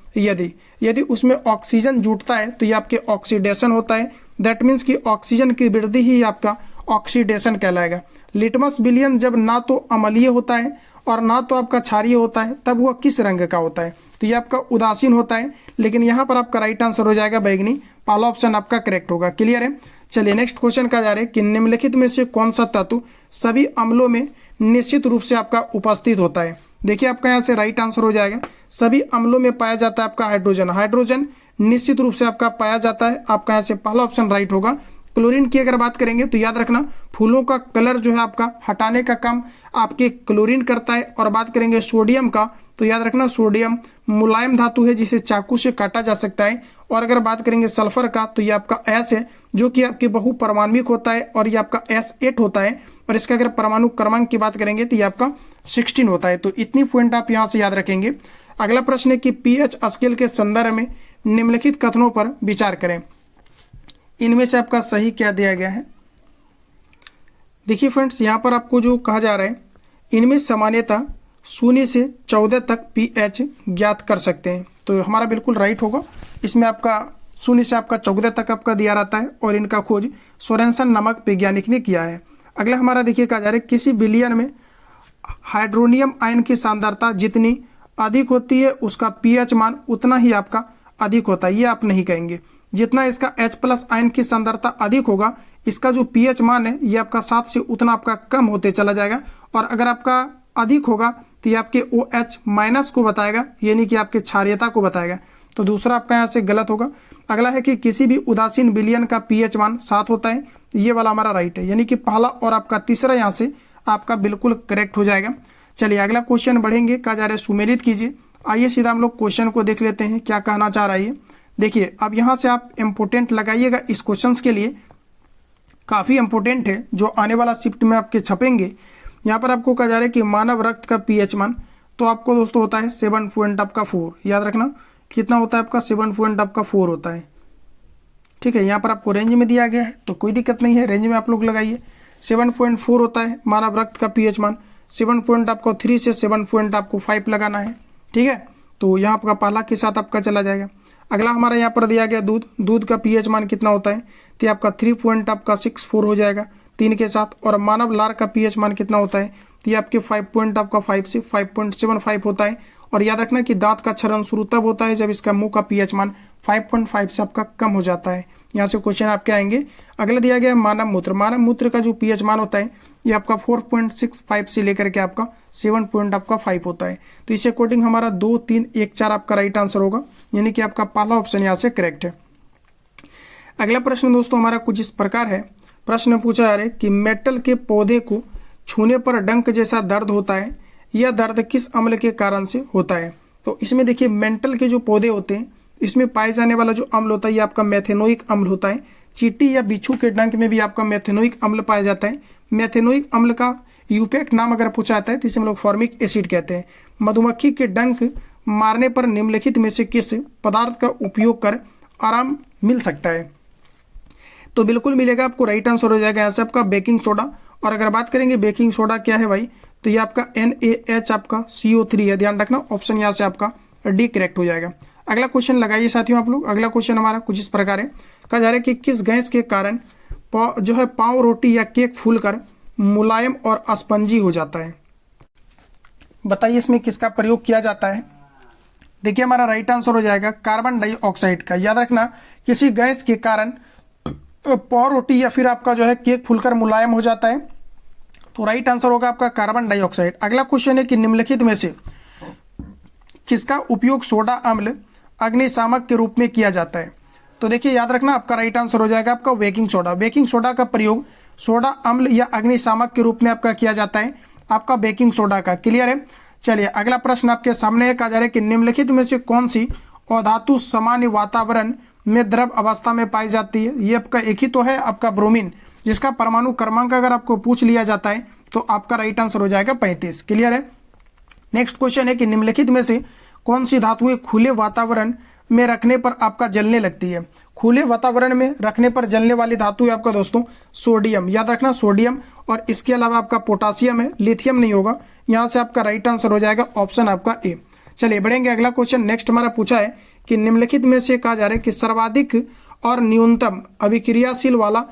यदि उसमें ऑक्सीजन जुटता है तो ये आपके ऑक्सीडेशन होता है। दैट मीन्स कि ऑक्सीजन की वृद्धि ही आपका ऑक्सीडेशन कहलाएगा। लिटमस विलयन जब ना तो अम्लीय होता है और ना तो आपका क्षारीय होता है, तब वह किस रंग का होता है? तो ये आपका उदासीन होता है। लेकिन यहाँ पर आपका राइट आंसर हो जाएगा बैगनी, पहला ऑप्शन आपका करेक्ट होगा, क्लियर है। चलिए नेक्स्ट क्वेश्चन का जा रहे हैं कि निम्नलिखित में से कौन सा तत्व सभी अम्लों में निश्चित रूप से आपका उपस्थित होता है? देखिए आपका यहाँ से राइट आंसर हो जाएगा सभी अम्लों में पाया जाता है आपका हाइड्रोजन। हाइड्रोजन निश्चित रूप से आपका पाया जाता है। आपका यहाँ से पहला ऑप्शन राइट होगा। क्लोरीन की अगर बात करेंगे तो याद रखना फूलों का कलर जो है आपका हटाने का काम आपके क्लोरीन करता है। और बात करेंगे सोडियम का, तो याद रखना सोडियम मुलायम धातु है जिसे चाकू से काटा जा सकता है। और अगर बात करेंगे सल्फर का, तो ये आपका एस है जो कि आपके बहुपरमाणुक होता है और ये आपका S8 होता है। और इसका अगर परमाणु क्रमांक की बात करेंगे तो ये आपका 16 होता है। तो इतनी पॉइंट आप यहाँ से याद रखेंगे। अगला प्रश्न है कि पीएच स्केल के संदर्भ में निम्नलिखित कथनों पर विचार करें। इनमें से आपका सही क्या दिया गया है? देखिए फ्रेंड्स, यहाँ पर आपको जो कहा जा रहा है, इनमें सामान्यतः 0 से 14 तक पीएच ज्ञात कर सकते हैं। तो हमारा बिल्कुल राइट होगा। इसमें आपका 0 से आपका 14 तक आपका दिया रहता है और इनका खोज सोरेनसन नामक वैज्ञानिक ने किया है। अगला हमारा देखिए कहा जा रहा है किसी विलयन में हाइड्रोनियम आयन की सांद्रता जितनी अधिक होती है उसका पीएच मान उतना ही आपका अधिक होता है। ये आप नहीं कहेंगे। जितना इसका H+ आयन की सांद्रता अधिक होगा, इसका जो पीएच मान है ये आपका 7 से उतना आपका कम होते चला जाएगा। और अगर आपका अधिक होगा तो ये आपके OH- को बताएगा, यानी कि आपके क्षारीयता को बताएगा। तो दूसरा आपका यहाँ से गलत होगा। अगला है कि किसी भी उदासीन विलयन का पीएच मान 7 होता है। ये वाला हमारा राइट है, यानी कि पहला और आपका तीसरा यहाँ से आपका बिल्कुल करेक्ट हो जाएगा। चलिए अगला क्वेश्चन बढ़ेंगे। कहा जा रहा है सुमेलित कीजिए। आइए सीधा हम लोग क्वेश्चन को देख लेते हैं क्या कहना चाह रहा है। देखिए अब यहाँ से आप इम्पोर्टेंट लगाइएगा इस क्वेश्चन के लिए, काफ़ी इंपॉर्टेंट है, जो आने वाला शिफ्ट में आपके छपेंगे। यहाँ पर आपको कहा जा रहा है कि मानव रक्त का पीएच मान तो आपको दोस्तों होता है 7.4। याद रखना कितना होता है आपका 7.4 होता है। ठीक है, यहाँ पर आपको रेंज में दिया गया है तो कोई दिक्कत नहीं है, रेंज में आप लोग लगाइए। 7.4 होता है मानव रक्त का पीएच मान। 7.3 से 7.5 लगाना है। ठीक है, तो यहाँ आपका पहला के साथ आपका चला जाएगा। अगला हमारा यहाँ पर दिया गया दूध का पीएच मान कितना होता है, तो आपका 3.64 हो जाएगा 3 के साथ। और मानव लार का पीएच मान कितना होता है, तो ये आपके 5 से 5.75 होता है। और याद रखना कि दांत का क्षरण शुरू तब होता है जब इसका मुंह का पीएच मान 5.5 से आपका कम हो जाता है। यहाँ से क्वेश्चन आपके आएंगे। अगला दिया गया मानव मूत्र। मानव मूत्र का जो पीएच मान होता है ये आपका 4.65 से लेकर के आपका 7.5 होता है। तो इस अकॉर्डिंग हमारा 2, 3, 1, 4 आपका राइट आंसर होगा, यानी कि आपका पहला ऑप्शन यहाँ से करेक्ट है। अगला प्रश्न दोस्तों हमारा कुछ इस प्रकार है। प्रश्न पूछा जा रहा है कि मेटल के पौधे को छूने पर डंक जैसा दर्द होता है, यह दर्द किस अम्ल के कारण से होता है? तो इसमें देखिए मेंटल के जो पौधे होते हैं इसमें पाए जाने वाला जो अम्ल होता है ये आपका मेथेनोइक अम्ल होता है। चींटी या बिच्छू के डंक में भी आपका मेथेनोइक अम्ल पाया जाता है। मेथेनोइक अम्ल का यूपैक नाम अगर पूछा जाता है तो इसे हम लोग फॉर्मिक एसिड कहते हैं। मधुमक्खी के डंक मारने पर निम्नलिखित में से किस पदार्थ का उपयोग कर आराम मिल सकता है? तो बिल्कुल मिलेगा आपको, राइट आंसर हो जाएगा यहाँ से आपका बेकिंग सोडा। और अगर बात करेंगे बेकिंग सोडा क्या है भाई, तो ये आपका NaH आपका CO3 है। ध्यान रखना ऑप्शन यहाँ से आपका डी करेक्ट हो जाएगा। अगला क्वेश्चन लगाइए साथियों आप लोग। अगला क्वेश्चन हमारा कुछ इस प्रकार है। कहा जा रहा है कि किस गैस के कारण जो है पाव रोटी या केक फूलकर मुलायम और स्पंजी हो जाता है? बताइए इसमें किसका प्रयोग किया जाता है? देखिए हमारा राइट आंसर हो जाएगा कार्बन डाइऑक्साइड का। याद रखना किसी गैस के कारण पाव रोटी या फिर आपका जो है केक फूलकर मुलायम हो जाता है, तो राइट आंसर होगा आपका कार्बन डाइऑक्साइड। अगला क्वेश्चन है कि निम्नलिखित में से किसका उपयोग सोडा अम्ल अग्निशामक के रूप में किया जाता है? तो देखिए याद रखना आपका राइट आंसर हो जाएगा आपका बेकिंग सोडा। बेकिंग सोडा का प्रयोग सोडा अम्ल या अग्निशामक के रूप में आपका किया जाता है, आपका बेकिंग सोडा का। क्लियर है? चलिए अगला प्रश्न आपके सामने कहा जा रहा है कि निम्नलिखित में से कौन सी अधातु सामान्य वातावरण में द्रव अवस्था में पाई जाती है? ये आपका एक ही तो है आपका ब्रोमीन, जिसका परमाणु क्रमांक अगर आपको पूछ लिया जाता है तो आपका राइट आंसर हो जाएगा 35। क्लियर है? नेक्स्ट क्वेश्चन है कि निम्नलिखित में से कौन सी धातुएं खुले वातावरण में रखने पर आपका जलने लगती है? खुले वातावरण में रखने पर जलने वाली धातु है आपका दोस्तों सोडियम। याद रखना सोडियम, और इसके अलावा आपका पोटासियम है, लिथियम नहीं होगा। यहाँ से आपका राइट आंसर हो जाएगा ऑप्शन आपका ए। चलिए बढ़ेंगे अगला क्वेश्चन। नेक्स्ट हमारा पूछा है कि निम्नलिखित में से कहा जा रहा है कि सर्वाधिक और न्यूनतम अभिक्रियाशील वाला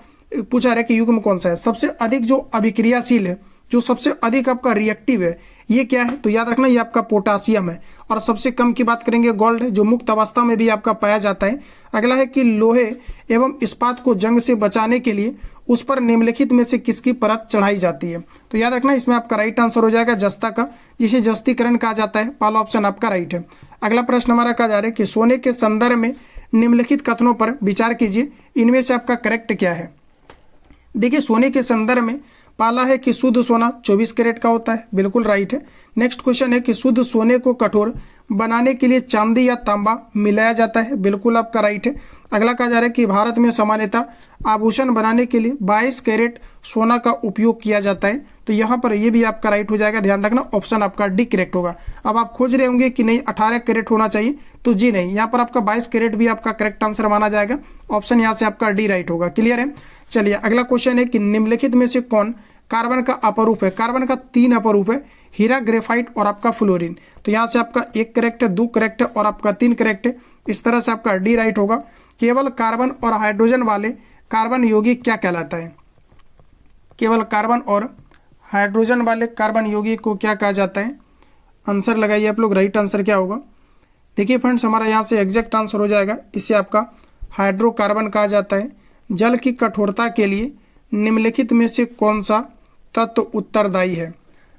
पूछा है कि युग्म कौन सा है? सबसे अधिक जो अभिक्रियाशील है, जो सबसे अधिक आपका रिएक्टिव है, ये क्या है? तो याद रखना ये आपका पोटासियम है। और सबसे कम की बात करेंगे गोल्ड है, जो मुक्त अवस्था में भी आपका पाया जाता है। अगला है कि लोहे एवं इस्पात को जंग से बचाने के लिए उस पर निम्नलिखित में से किसकी परत चढ़ाई जाती है? तो याद रखना इसमें आपका राइट आंसर हो जाएगा जस्ता का, जिसे जस्तीकरण कहा जाता है। पहला ऑप्शन आपका राइट है। अगला प्रश्न हमारा कहा जा रहा है कि सोने के संदर्भ में निम्नलिखित कथनों पर विचार कीजिए, इनमें से आपका करेक्ट क्या है? देखिए सोने के संदर्भ में पहला है कि शुद्ध सोना 24 कैरेट का होता है, बिल्कुल राइट है। नेक्स्ट क्वेश्चन है कि शुद्ध सोने को कठोर बनाने के लिए चांदी या तांबा मिलाया जाता है, बिल्कुल आपका राइट है। अगला कहा जा रहा है कि भारत में सामान्यतः आभूषण बनाने के लिए 22 कैरेट सोना का उपयोग किया जाता है, तो यहाँ पर ये भी आपका राइट हो जाएगा, ध्यान रखना ऑप्शन आपका डी करेक्ट होगा। अब आप खोज रहे होंगे कि नहीं 18 कैरेट होना चाहिए, तो जी नहीं, यहाँ पर आपका 22 कैरेट भी आपका करेक्ट आंसर माना जाएगा, ऑप्शन यहाँ से आपका डी राइट होगा। क्लियर है। चलिए अगला क्वेश्चन है कि निम्नलिखित में से कौन कार्बन का अपरूप है। कार्बन का 3 अपरूप है, हीरा, ग्रेफाइट और आपका फ्लोरीन। तो यहाँ से आपका 1 करेक्ट है, 2 करेक्ट है और आपका 3 करेक्ट है। इस तरह से आपका डी राइट होगा। केवल कार्बन और हाइड्रोजन वाले कार्बन यौगिक क्या कहलाता है। केवल कार्बन और हाइड्रोजन वाले कार्बन यौगिक को क्या कहा जाता है। आंसर लगाइए आप लोग, राइट आंसर क्या होगा। देखिए फ्रेंड्स, हमारा यहाँ से एग्जैक्ट आंसर हो जाएगा, इसे आपका हाइड्रोकार्बन कहा जाता है। जल की कठोरता के लिए निम्नलिखित में से कौन सा तत्व उत्तरदायी है।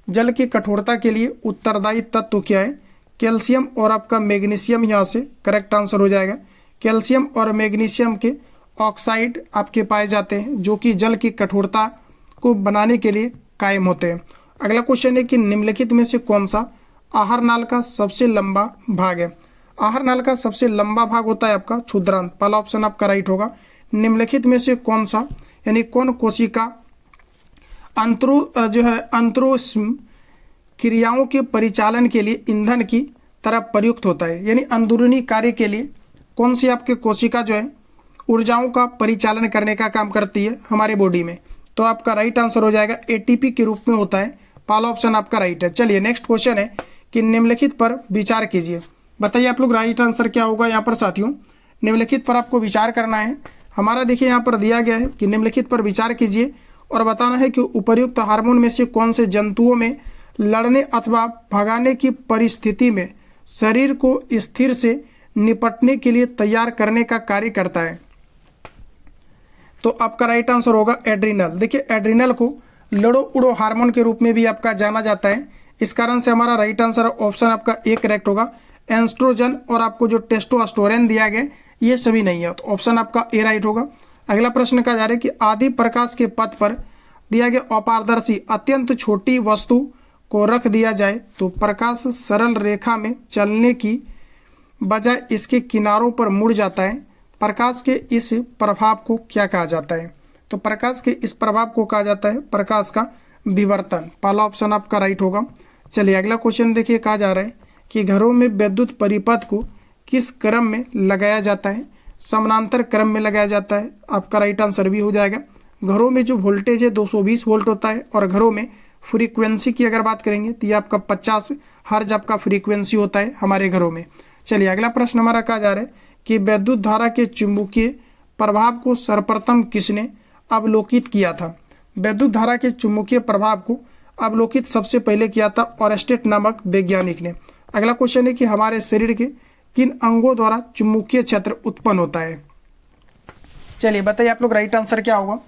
जल की कठोरता के लिए उत्तरदायी तत्व क्या है। कैल्शियम और आपका मैग्नीशियम यहाँ से करेक्ट आंसर हो जाएगा। कैल्शियम और मैग्नीशियम के ऑक्साइड आपके पाए जाते हैं जो कि जल की कठोरता को बनाने के लिए कायम होते हैं। अगला क्वेश्चन है कि निम्नलिखित में से कौन सा आहार नाल का सबसे लंबा भाग है। आहार नाल का सबसे लंबा भाग होता है आपका क्षुद्रांत, पहला ऑप्शन आपका राइट होगा। निम्नलिखित में से कौन सा यानी कौन कोशिका अंतरोष्म क्रियाओं के परिचालन के लिए ईंधन की तरह प्रयुक्त होता है, यानी अंदरूनी कार्य के लिए कौन सी आपके कोशिका जो है ऊर्जाओं का परिचालन करने का काम करती है हमारे बॉडी में। तो आपका राइट आंसर हो जाएगा एटीपी के रूप में होता है, पहला ऑप्शन आपका राइट है। चलिए नेक्स्ट क्वेश्चन है कि निम्नलिखित पर विचार कीजिए। बताइए आप लोग राइट आंसर क्या होगा। यहाँ पर साथियों निम्नलिखित पर आपको विचार करना है। हमारा देखिए यहाँ पर दिया गया है कि निम्नलिखित पर विचार कीजिए और बताना है कि उपर्युक्त हार्मोन में से कौन से जंतुओं में लड़ने अथवा भगाने की परिस्थिति में शरीर को स्थिर से निपटने के लिए तैयार करने का कार्य करता है। तो आपका राइट आंसर होगा एड्रिनल। देखिए एड्रिनल को लड़ो उड़ो हार्मोन के रूप में भी आपका जाना जाता है, इस कारण से हमारा राइट आंसर ऑप्शन आपका ए करेक्ट होगा। एस्ट्रोजन और आपको जो टेस्टोस्टेरोन दिया गया ये सभी नहीं है, तो ऑप्शन आपका ए राइट होगा। अगला प्रश्न का जा रहा है कि आदि प्रकाश के पथ पर दिया गया अपारदर्शी अत्यंत छोटी वस्तु को रख दिया जाए तो प्रकाश सरल रेखा में चलने की बजाय इसके किनारों पर मुड़ जाता है। प्रकाश के इस प्रभाव को क्या कहा जाता है। तो प्रकाश के इस प्रभाव को कहा जाता है प्रकाश का विवर्तन, पहला ऑप्शन आपका राइट होगा। चलिए अगला क्वेश्चन देखिए, कहा जा रहा है कि घरों में विद्युत परिपथ को किस क्रम में लगाया जाता है। समानांतर क्रम में लगाया जाता है, आपका राइट आंसर भी हो जाएगा। घरों में जो वोल्टेज है 220 वोल्ट होता है और घरों में फ्रीक्वेंसी की अगर बात करेंगे तो ये आपका 50 हर्ज आपका फ्रीक्वेंसी होता है हमारे घरों में। चलिए अगला प्रश्न हमारा कहा जा रहा है कि विद्युत धारा के चुंबकीय प्रभाव को सर्वप्रथम किसने अवलोकित किया था। विद्युत धारा के चुंबकीय प्रभाव को अवलोकित सबसे पहले किया था ऑरेस्टेट नामक वैज्ञानिक ने। अगला क्वेश्चन है कि हमारे शरीर के किन अंगों द्वारा चुंबकीय क्षेत्र उत्पन्न होता है। चलिए बताइए आप लोग राइट आंसर क्या होगा।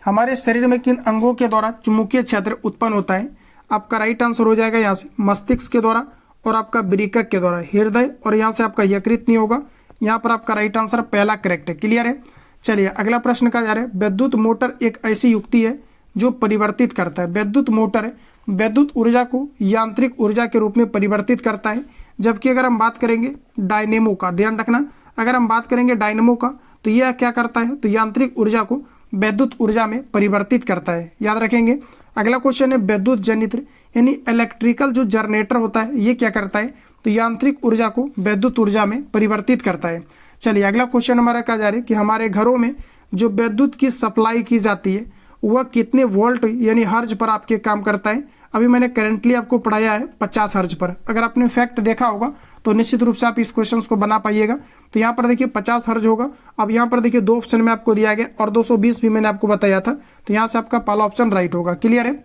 हमारे शरीर में किन अंगों के द्वारा चुंबकीय क्षेत्र उत्पन्न होता है। आपका राइट आंसर हो जाएगा यहाँ से मस्तिष्क के द्वारा और आपका वृक्क के द्वारा हृदय, और यहाँ से आपका यकृत नहीं होगा। यहाँ पर आपका राइट आंसर पहला करेक्ट है। क्लियर है। चलिए अगला प्रश्न का जा रहा है विद्युत मोटर एक ऐसी युक्ति है जो परिवर्तित करता है। विद्युत मोटर विद्युत ऊर्जा को यांत्रिक ऊर्जा के रूप में परिवर्तित करता है, जबकि अगर हम बात करेंगे डायनेमो का, ध्यान रखना अगर हम बात करेंगे डायनेमो का तो यह क्या करता है, तो यांत्रिक ऊर्जा को विद्युत ऊर्जा में परिवर्तित करता है, याद रखेंगे। अगला क्वेश्चन है विद्युत जनित्र यानी इलेक्ट्रिकल जो जनरेटर होता है ये क्या करता है, तो यांत्रिक ऊर्जा को विद्युत ऊर्जा में परिवर्तित करता है। चलिए अगला क्वेश्चन हमारा कहा जा रहा है कि हमारे घरों में जो विद्युत की सप्लाई की जाती है वह कितने वोल्ट यानी हर्ज पर आपके काम करता है। अभी मैंने करेंटली आपको पढ़ाया है 50 हर्ज पर। अगर आपने फैक्ट देखा होगा तो निश्चित रूप से आप इस क्वेश्चन को बना पाइएगा। तो यहाँ पर देखिए 50 हर्ज होगा। अब यहाँ पर देखिए 2 ऑप्शन में आपको दिया गया और 220 भी मैंने आपको बताया था, तो यहाँ से आपका पहला ऑप्शन राइट होगा। क्लियर है।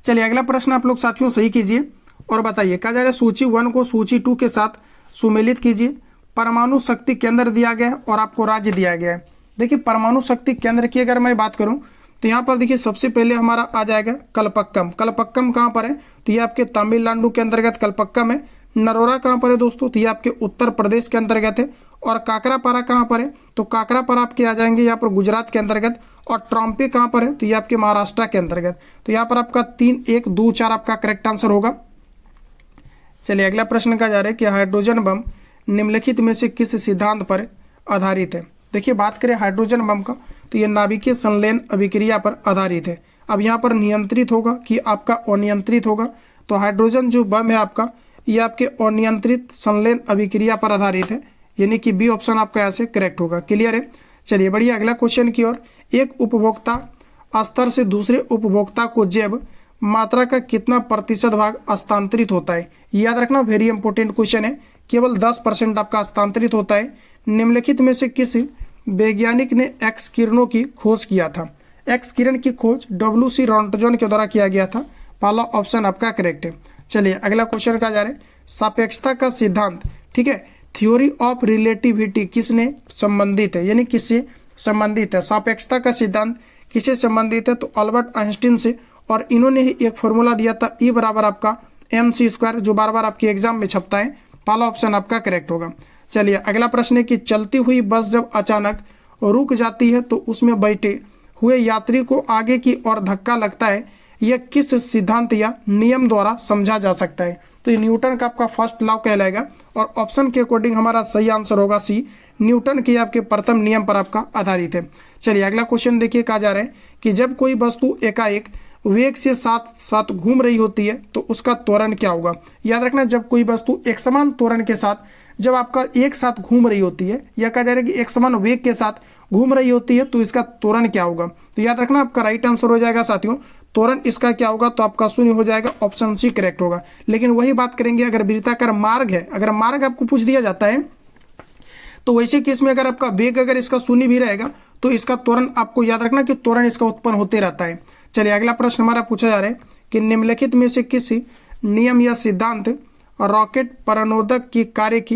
चलिए अगला प्रश्न आप लोग साथियों सही कीजिए और बताइए। कहा जा रहा है सूची 1 को सूची 2 के साथ सुमेलित कीजिए। परमाणु शक्ति केंद्र दिया गया है और आपको राज्य दिया गया है। देखिए परमाणु शक्ति केंद्र की अगर मैं बात करूं तो यहाँ पर देखिए सबसे पहले हमारा आ जाएगा कलपक्कम। कलपक्कम कहाँ पर है, तो ये आपके तमिलनाडु के अंतर्गत कलपक्कम है। नरोरा कहाँ पर है दोस्तों, तो ये आपके उत्तर प्रदेश के अंतर्गत है। और काकरापारा कहाँ पर है, तो काकरापारा आपके आ जाएंगे यहाँ पर गुजरात के अंतर्गत। और ट्रम्पे कहाँ पर है, तो ये आपके महाराष्ट्र के अंतर्गत। तो यहाँ पर आपका 3, 1, 2, 4 आपका करेक्ट आंसर होगा। चलिए अगला प्रश्न का जा रहा है कि हाइड्रोजन बम निम्नलिखित में से किस सिद्धांत पर आधारित है। देखिए बात करें हाइड्रोजन बम का तो ये नाभिकीय संलयन अभिक्रिया पर आधारित है। अब यहाँ पर नियंत्रित होगा कि आपका अनियंत्रित होगा, तो हाइड्रोजन जो बम है आपका ये आपके अनियंत्रित संलयन अभिक्रिया पर आधारित है, यानी कि बी ऑप्शन आपका यहाँ से करेक्ट होगा। क्लियर है। चलिए बढ़िया अगला क्वेश्चन की ओर। एक उपभोक्ता स्तर से दूसरे उपभोक्ता को जैव मात्रा का कितना प्रतिशत भाग हस्तांतरित होता है। याद रखना वेरी इंपॉर्टेंट क्वेश्चन है। केवल 10% आपका हस्तांतरित होता है। निम्नलिखित में से किस वैज्ञानिक ने एक्स किरणों की खोज किया था। एक्स किरण की खोज WC रॉन्टजन के द्वारा किया गया था। पहला ऑप्शन आपका करेक्ट है। चलिए अगला क्वेश्चन का जा रहे सापेक्षता का सिद्धांत, ठीक है, थ्योरी ऑफ रिलेटिविटी किसने संबंधित है, यानी किससे संबंधित है। सापेक्षता का सिद्धांत किससे संबंधित है, तो अल्बर्ट आइंस्टीन से। और इन्होंने ही एक फॉर्मूला दिया था E बराबर आपका mc², जो बार बार आपके एग्जाम में छपता है। पहला ऑप्शन आपका करेक्ट होगा। चलिए अगला प्रश्न है कि चलती हुई बस जब अचानक रुक जाती है तो उसमें बैठे हुए यात्री को आगे की ओर धक्का लगता है, यह किस सिद्धांत या नियम द्वारा समझा जा सकता है। तो ये न्यूटन का आपका फर्स्ट लॉ कहलाएगा और ऑप्शन के अकॉर्डिंग हमारा सही आंसर होगा सी, न्यूटन के आपके प्रथम नियम पर आपका आधारित है। चलिए अगला क्वेश्चन देखिए, कहा जा रहा है कि जब कोई वस्तु एकाएक वेग से साथ साथ घूम रही होती है तो उसका त्वरण क्या होगा। याद रखना जब कोई वस्तु एक समान त्वरण के साथ जब आपका एक साथ घूम रही होती है, या कहा जा रहा है कि एक समान वेग के साथ घूम रही होती है तो इसका त्वरण क्या होगा। तो याद रखना आपका राइट आंसर हो जाएगा साथियों, त्वरण इसका क्या होगा, तो आपका शून्य हो जाएगा, ऑप्शन सी करेक्ट होगा। लेकिन वही बात करेंगे अगर वृत्ताकार मार्ग है, अगर मार्ग आपको पूछ दिया जाता है तो वैसे केस में अगर आपका वेग अगर इसका शून्य भी रहेगा तो इसका त्वरण आपको याद रखना कि त्वरण इसका उत्पन्न होते रहता है। चलिए अगला प्रश्न हमारा पूछा जा रहा है कि निम्नलिखित में से किस नियम या सिद्धांत रॉकेट प्रणोदक की कार्य की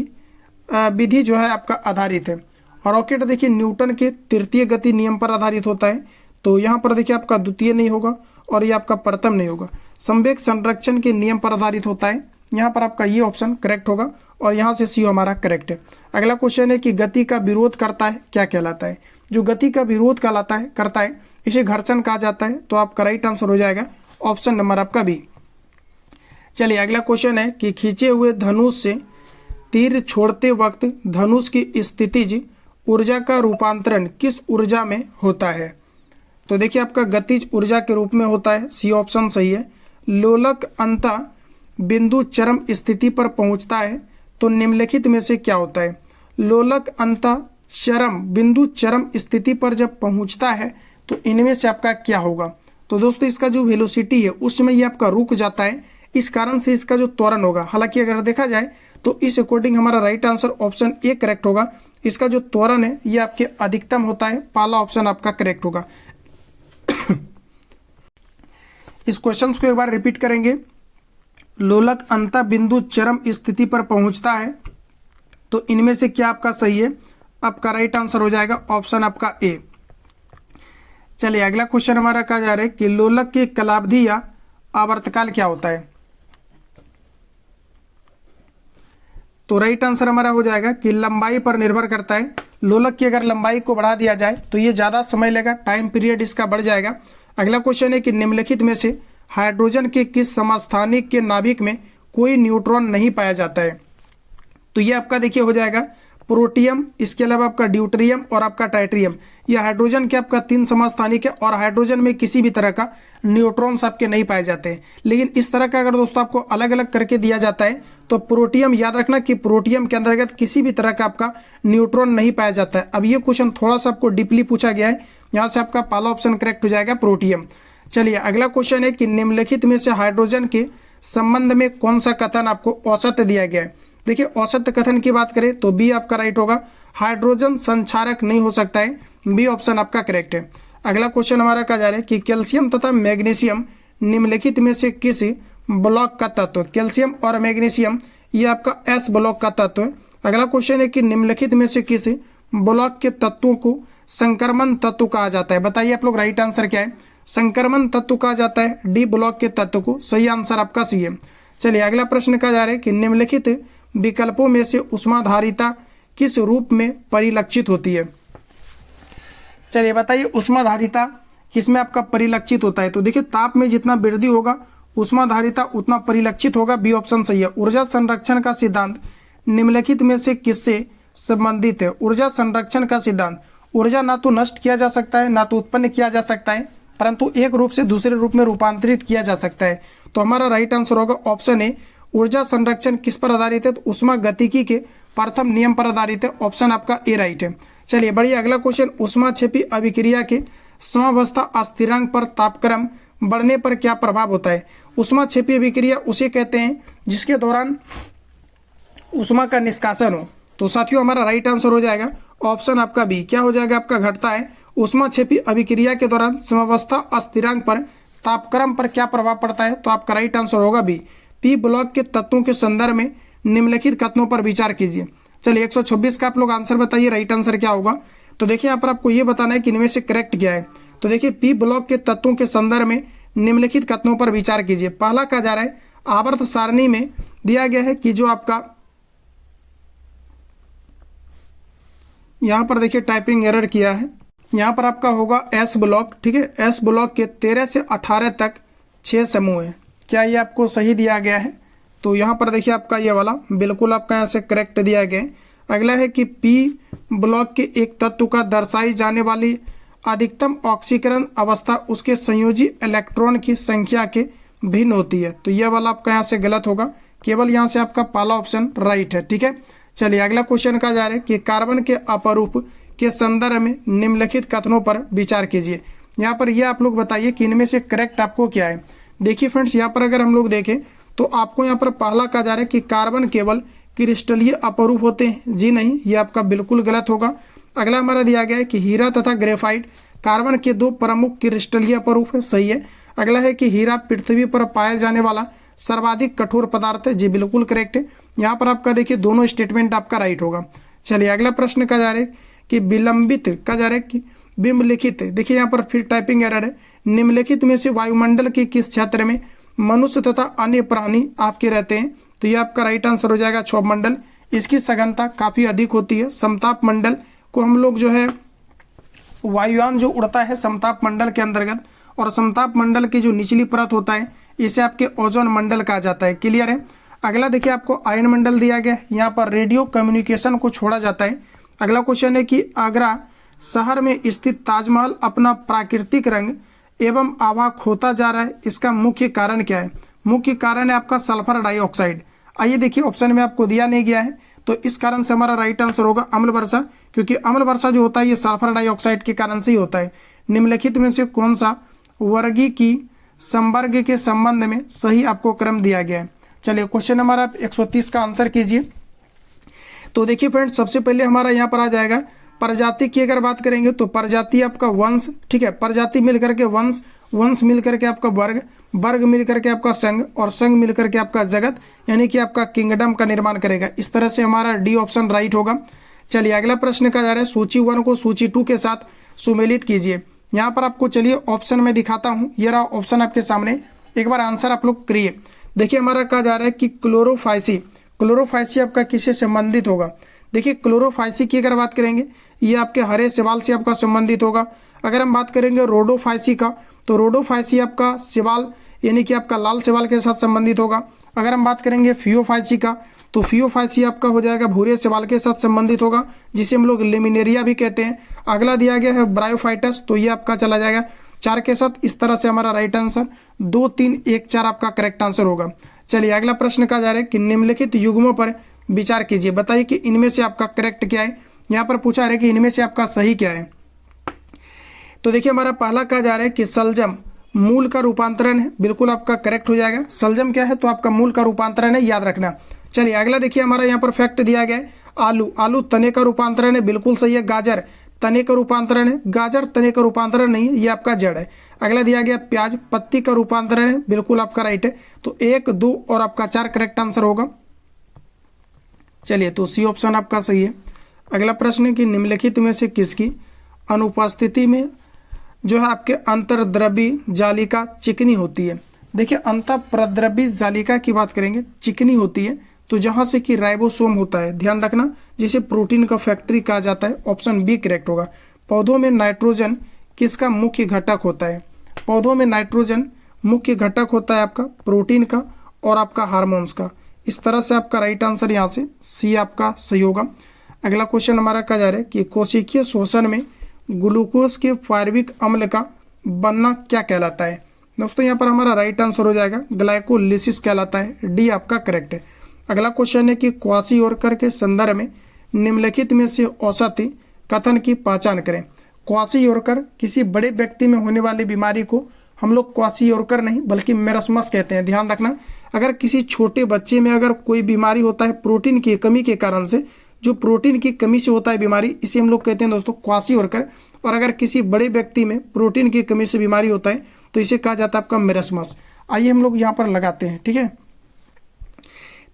विधि जो है आपका आधारित है। रॉकेट देखिए न्यूटन के तृतीय गति नियम पर आधारित होता है, तो यहाँ पर देखिए आपका द्वितीय नहीं होगा और ये आपका प्रथम नहीं होगा। संवेग संरक्षण के नियम पर आधारित होता है, यहाँ पर आपका ये ऑप्शन करेक्ट होगा और यहाँ से सी हमारा करेक्ट है। अगला क्वेश्चन है कि गति का विरोध करता है क्या कहलाता है। जो गति का विरोध करता है इसे घर्षण कहा जाता है, तो आपका राइट आंसर हो जाएगा ऑप्शन नंबर आपका बी। चलिए अगला क्वेश्चन है कि खींचे हुए धनुष से तीर छोड़ते वक्त धनुष की स्थितिज ऊर्जा का रूपांतरण किस ऊर्जा में होता है। तो देखिए आपका गतिज ऊर्जा के रूप में होता है, सी ऑप्शन सही है। लोलक अंतः बिंदु चरम स्थिति पर पहुंचता है तो निम्नलिखित में से क्या होता है। लोलक अंतः बिंदु चरम स्थिति पर जब पहुंचता है तो इनमें से आपका क्या होगा। तो दोस्तों इसका जो वेलोसिटी है उस समय ये आपका रुक जाता है, इस कारण से इसका जो त्वरण होगा, हालांकि अगर देखा जाए तो इस अकॉर्डिंग हमारा right answer option A correct होगा। इसका जो त्वरण है ये आपके अधिकतम होता है, पहला ऑप्शन आपका करेक्ट होगा। इस क्वेश्चन को एक बार रिपीट करेंगे। लोलक अंतः बिंदु चरम स्थिति पर पहुंचता है तो इनमें से क्या आपका सही है, आपका राइट आंसर हो जाएगा ऑप्शन आपका ए। चलिए अगला क्वेश्चन हमारा कहा जा रहा है कि लोलक की कालावधि या आवर्तकाल क्या होता है। तो राइट आंसर हमारा हो जाएगा कि लंबाई पर निर्भर करता है। लोलक की अगर लंबाई को बढ़ा दिया जाए तो ये ज़्यादा समय लेगा, टाइम पीरियड इसका बढ़ जाएगा। अगला क्वेश्चन है कि निम्नलिखित में से हाइड्रोजन के किस समस्थानिक के नाभिक में कोई न्यूट्रॉन नहीं पाया जाता है। तो ये आपका देखिए हो जाएगा प्रोटियम, इसके अलावा आपका ड्यूटेरियम और आपका टाइट्रियम। ये हाइड्रोजन के आपका 3 समस्थानिक है और हाइड्रोजन में किसी भी तरह का न्यूट्रॉन्स आपके नहीं पाए जाते हैं। लेकिन इस तरह का अगर दोस्तों आपको अलग अलग करके दिया जाता है तो प्रोटियम, याद रखना कि प्रोटियम के अंतर्गत किसी भी तरह का आपका न्यूट्रॉन नहीं पाया जाता है। अब ये क्वेश्चन थोड़ा सा आपको डीपली पूछा गया है, यहाँ से आपका पहला ऑप्शन करेक्ट हो जाएगा प्रोटियम। चलिए अगला क्वेश्चन है कि निम्नलिखित में से हाइड्रोजन के संबंध में कौन सा कथन आपको औसत दिया गया है। देखिए औसत कथन की बात करें तो बी आपका राइट होगा, हाइड्रोजन संक्षारक नहीं हो सकता है, बी ऑप्शन आपका करेक्ट है। अगला क्वेश्चन हमारा कहा जा रहा है कि कैल्शियम तथा मैग्नीशियम निम्नलिखित में से किस ब्लॉक का तत्व। कैल्शियम और मैग्नीशियम ये आपका एस ब्लॉक का तत्व है। अगला क्वेश्चन है कि निम्नलिखित में से किस ब्लॉक के तत्वों को संक्रमण तत्व कहा जाता है। बताइए आप लोग राइट आंसर क्या है। संक्रमण तत्व कहा जाता है डी ब्लॉक के तत्व को, सही आंसर आपका सी है। चलिए अगला प्रश्न कहा जा रहा है कि निम्नलिखित विकल्पों में से ऊष्माधारिता किस रूप में परिलक्षित होती है। चलिए बताइए ऊष्माधारिता किसमें आपका परिलक्षित होता है। तो देखिए ताप में जितना वृद्धि होगा ऊष्माधारिता उतना परिलक्षित होगा। बी ऑप्शन सही है। ऊर्जा संरक्षण का सिद्धांत निम्नलिखित में से किससे संबंधित है? ऊर्जा संरक्षण का सिद्धांत, ऊर्जा ना तो नष्ट किया जा सकता है ना तो उत्पन्न किया जा सकता है, परंतु एक रूप से दूसरे रूप में रूपांतरित किया जा सकता है। तो हमारा राइट आंसर होगा ऑप्शन ए। ऊर्जा संरक्षण किस पर आधारित है? तो ऊष्मा गतिकी के प्रथम नियम पर आधारित है। ऑप्शन आपका ए राइट है। चलिए बढ़िए, अगला क्वेश्चन, ऊष्माक्षेपी अभिक्रिया के समावस्था स्थिरांक पर तापक्रम बढ़ने पर क्या प्रभाव होता है? ऊष्माक्षेपी अभिक्रिया उसे कहते हैं जिसके दौरान ऊष्मा का निष्कासन हो। तो साथियों हमारा राइट आंसर हो जाएगा ऑप्शन आपका बी। क्या हो जाएगा आपका? घटता है। ऊष्माक्षेपी अभिक्रिया के दौरान समावस्था स्थिरांक पर तापक्रम पर क्या प्रभाव पड़ता है? तो आपका राइट आंसर होगा बी। पी ब्लॉक के तत्वों के संदर्भ में निम्नलिखित कथनों पर विचार कीजिए। चलिए 126 का आप लोग आंसर बताइए, राइट आंसर क्या होगा? तो देखिए यहाँ पर आपको ये बताना है कि इनमें से करेक्ट क्या है। तो देखिए पी ब्लॉक के तत्वों के संदर्भ में निम्नलिखित कथनों पर विचार कीजिए। पहला कहा जा रहा है आवर्त सारणी में दिया गया है कि जो आपका यहाँ पर देखिए टाइपिंग एरर किया है, यहाँ पर आपका होगा एस ब्लॉक, ठीक है। एस ब्लॉक के 13 से 18 तक 6 समूह है। क्या ये आपको सही दिया गया है? तो यहाँ पर देखिए आपका ये वाला बिल्कुल आपका यहाँ से करेक्ट दिया गया है। अगला है कि पी ब्लॉक के एक तत्व का दर्शाई जाने वाली अधिकतम ऑक्सीकरण अवस्था उसके संयोजी इलेक्ट्रॉन की संख्या के भिन्न होती है। तो यह वाला आपका यहाँ से गलत होगा, केवल यहाँ से आपका पहला ऑप्शन राइट है, ठीक है। चलिए अगला क्वेश्चन का जा रहा है कि कार्बन के अपरूप के संदर्भ में निम्नलिखित कथनों पर विचार कीजिए। यहाँ पर यह आप लोग बताइए कि इनमें से करेक्ट आपको क्या है। देखिए फ्रेंड्स, यहाँ पर अगर हम लोग देखें तो आपको यहाँ पर पहला कहा जा रहा है कि कार्बन केवल क्रिस्टलीय अपरूप होते हैं। जी नहीं, ये आपका बिल्कुल गलत होगा। अगला हमारा दिया गया है कि हीरा तथा ग्रेफाइट कार्बन के 2 प्रमुख क्रिस्टलीय अपरूप है। सही है। अगला है कि हीरा पृथ्वी पर पाया जाने वाला सर्वाधिक कठोर पदार्थ है। जी बिल्कुल करेक्ट है। यहाँ पर आपका देखिए दोनों स्टेटमेंट आपका राइट होगा। चलिए अगला प्रश्न का जा रहा है कि विलंबित का जा रहा है कि निम्नलिखित, देखिए यहाँ पर फिर टाइपिंग एरर है। निम्नलिखित में से वायुमंडल के किस क्षेत्र में मनुष्य तथा अन्य प्राणी आपके रहते हैं? तो ये आपका राइट आंसर हो जाएगा क्षोभ मंडल। इसकी सघनता काफी अधिक होती है। समताप मंडल को हम लोग जो है वायुयान जो उड़ता है समताप मंडल के अंतर्गत, और समताप मंडल की जो निचली परत होता है इसे आपके ओजोन मंडल कहा जाता है। क्लियर है। अगला देखिए आपको आयन मंडल दिया गया है, यहाँ पर रेडियो कम्युनिकेशन को छोड़ा जाता है। अगला क्वेश्चन है कि आगरा शहर में स्थित ताजमहल अपना प्राकृतिक रंग एवं आभा खोता जा रहा है, इसका मुख्य कारण क्या है? मुख्य कारण है आपका सल्फर डाइऑक्साइड। आइए देखिए ऑप्शन में आपको दिया नहीं गया है, तो इस कारण से हमारा राइट आंसर होगा अम्ल वर्षा, क्योंकि अम्ल वर्षा जो होता है ये सल्फर डाइऑक्साइड के कारण से ही होता है। निम्नलिखित में से कौन सा वर्गी की संवर्ग के संबंध में सही आपको क्रम दिया गया है? चलिए क्वेश्चन हमारा 130 का आंसर कीजिए। तो देखिए फ्रेंड्स, सबसे पहले हमारा यहाँ पर आ जाएगा प्रजाति की अगर बात करेंगे तो प्रजाति आपका वंश, ठीक है। प्रजाति मिलकर के वंश, वंश मिलकर के आपका वर्ग, वर्ग मिलकर के आपका संघ, और संघ मिलकर के आपका जगत, यानी कि आपका किंगडम का निर्माण करेगा। इस तरह से हमारा डी ऑप्शन राइट होगा। चलिए अगला प्रश्न का जा रहा है सूची 1 को सूची 2 के साथ सुमेलित कीजिए। यहाँ पर आपको चलिए ऑप्शन में दिखाता हूँ, ये रहा ऑप्शन आपके सामने, एक बार आंसर आप लोग करिए। देखिए हमारा कहा जा रहा है कि क्लोरोफाइसी, क्लोरोफाइसी आपका किससे संबंधित होगा? देखिए क्लोरोफाइसी की अगर बात करेंगे ये आपके हरे शैवाल से आपका संबंधित होगा। अगर हम बात करेंगे रोडोफाइसी का, तो रोडोफाइसी आपका शैवाल यानी कि आपका लाल शैवाल के साथ संबंधित होगा। अगर हम बात करेंगे फियोफाइसी का, तो फियोफाइसी आपका हो जाएगा भूरे शैवाल के साथ संबंधित होगा, जिसे हम लोग लेमिनेरिया भी कहते हैं। अगला दिया गया है ब्रायोफाइटस, तो ये आपका चला जाएगा 4 के साथ। इस तरह से हमारा राइट आंसर 2, 3, 1, 4 आपका करेक्ट आंसर होगा। चलिए अगला प्रश्न का जा रहा है कि निम्नलिखित युग्मों पर विचार कीजिए, बताइए कि इनमें से आपका करेक्ट क्या है। यहाँ पर पूछा है कि इनमें से आपका सही क्या है। तो देखिए हमारा पहला कहा जा रहा है कि सलजम मूल का रूपांतरण है, बिल्कुल आपका करेक्ट हो जाएगा। सलजम क्या है? तो आपका मूल का रूपांतरण है, याद रखना। चलिए अगला देखिए हमारा यहाँ पर फैक्ट दिया गया है आलू, आलू तने का रूपांतरण है, बिल्कुल सही है। गाजर तने का रूपांतरण है, गाजर तने का रूपांतरण नहीं है, ये आपका जड़ है। अगला दिया गया प्याज पत्ती का रूपांतरण है, बिल्कुल आपका राइट है। तो 1, 2 और आपका 4 करेक्ट आंसर होगा। चलिए तो सी ऑप्शन आपका सही है। अगला प्रश्न है कि निम्नलिखित में से किसकी अनुपस्थिति में जो है आपके अंतर्द्रवी जालिका चिकनी होती है? देखिए अंतःप्रद्रवी जालिका की बात करेंगे चिकनी होती है तो जहां से कि राइबोसोम होता है, ध्यान रखना, जिसे प्रोटीन का फैक्ट्री कहा जाता है। ऑप्शन बी करेक्ट होगा। पौधों में नाइट्रोजन किसका मुख्य घटक होता है? पौधों में नाइट्रोजन मुख्य घटक होता है आपका प्रोटीन का और आपका हार्मोन्स का। इस तरह से आपका राइट आंसर यहाँ से सी आपका सही होगा। अगला क्वेश्चन हमारा कहा जा रहा है कि कोशिकीय शोषण में ग्लूकोज के फॉर्मिक अम्ल का बनना क्या कहलाता है। दोस्तों यहाँ पर हमारा राइट आंसर हो जाएगा ग्लाइकोलिसिस कहलाता है, डी आपका करेक्ट है। अगला क्वेश्चन है कि क्वासियोरकर के संदर्भ में निम्नलिखित में से औसत कथन की पहचान करें। क्वासियोरकर किसी बड़े व्यक्ति में होने वाली बीमारी को हम लोग क्वासियोरकर नहीं बल्कि मेरस्मस कहते हैं। ध्यान रखना, अगर किसी छोटे बच्चे में अगर कोई बीमारी होता है प्रोटीन की कमी के कारण से, जो प्रोटीन की कमी से होता है बीमारी, इसे हम लोग कहते हैं दोस्तों क्वासियोरकर। और अगर किसी बड़े व्यक्ति में प्रोटीन की कमी से बीमारी होता है तो इसे कहा जाता है आपका मेरस्मस। आइए हम लोग यहाँ पर लगाते हैं, ठीक है।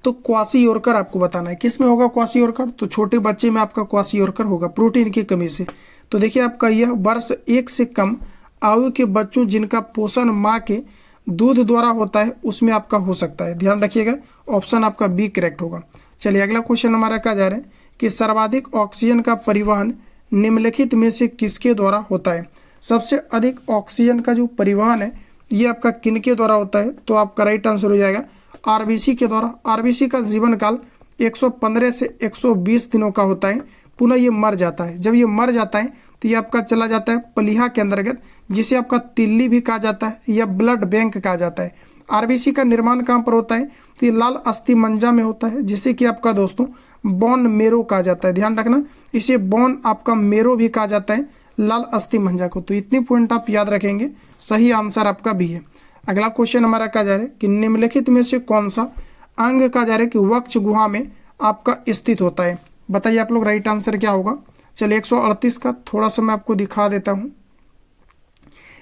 तो क्वासियोरकर आपको बताना है किस में होगा क्वासियोरकर, तो छोटे बच्चे में आपका क्वासियोरकर होगा प्रोटीन की कमी से। तो देखिए आपका यह वर्ष 1 से कम आयु के बच्चों जिनका पोषण माँ के दूध द्वारा होता है उसमें आपका हो सकता है। ध्यान रखिएगा, ऑप्शन आपका बी करेक्ट होगा। चलिए अगला क्वेश्चन हमारा कहा जा रहा है कि सर्वाधिक ऑक्सीजन का परिवहन निम्नलिखित में से किसके द्वारा होता है। सबसे अधिक ऑक्सीजन का जो परिवहन है ये आपका किनके द्वारा होता है, तो आपका राइट आंसर हो जाएगा आरबीसी के द्वारा। आरबीसी का जीवन काल 115 से 120 दिनों का होता है, पुनः ये मर जाता है। जब ये मर जाता है तो ये आपका चला जाता है पलिहा के अंतर्गत, जिसे आपका तिल्ली भी कहा जाता है या ब्लड बैंक कहा जाता है। आरबीसी का निर्माण कहाँ पर होता है, तो ये लाल अस्थि मंजा में होता है, जिसे कि आपका दोस्तों बोन मेरो कहा जाता है। ध्यान रखना, इसे बोन आपका मेरो भी कहा जाता है लाल अस्थि मंजा को। तो इतने पॉइंट आप याद रखेंगे, सही आंसर आपका भी है। अगला क्वेश्चन हमारा कहा जा रहा है कि निम्नलिखित में से कौन सा अंग कहा जा रहा है कि वक्ष गुहा में आपका स्थित होता है। बताइए आप लोग राइट आंसर क्या होगा। चलिए 138 का थोड़ा सा मैं आपको दिखा देता हूँ।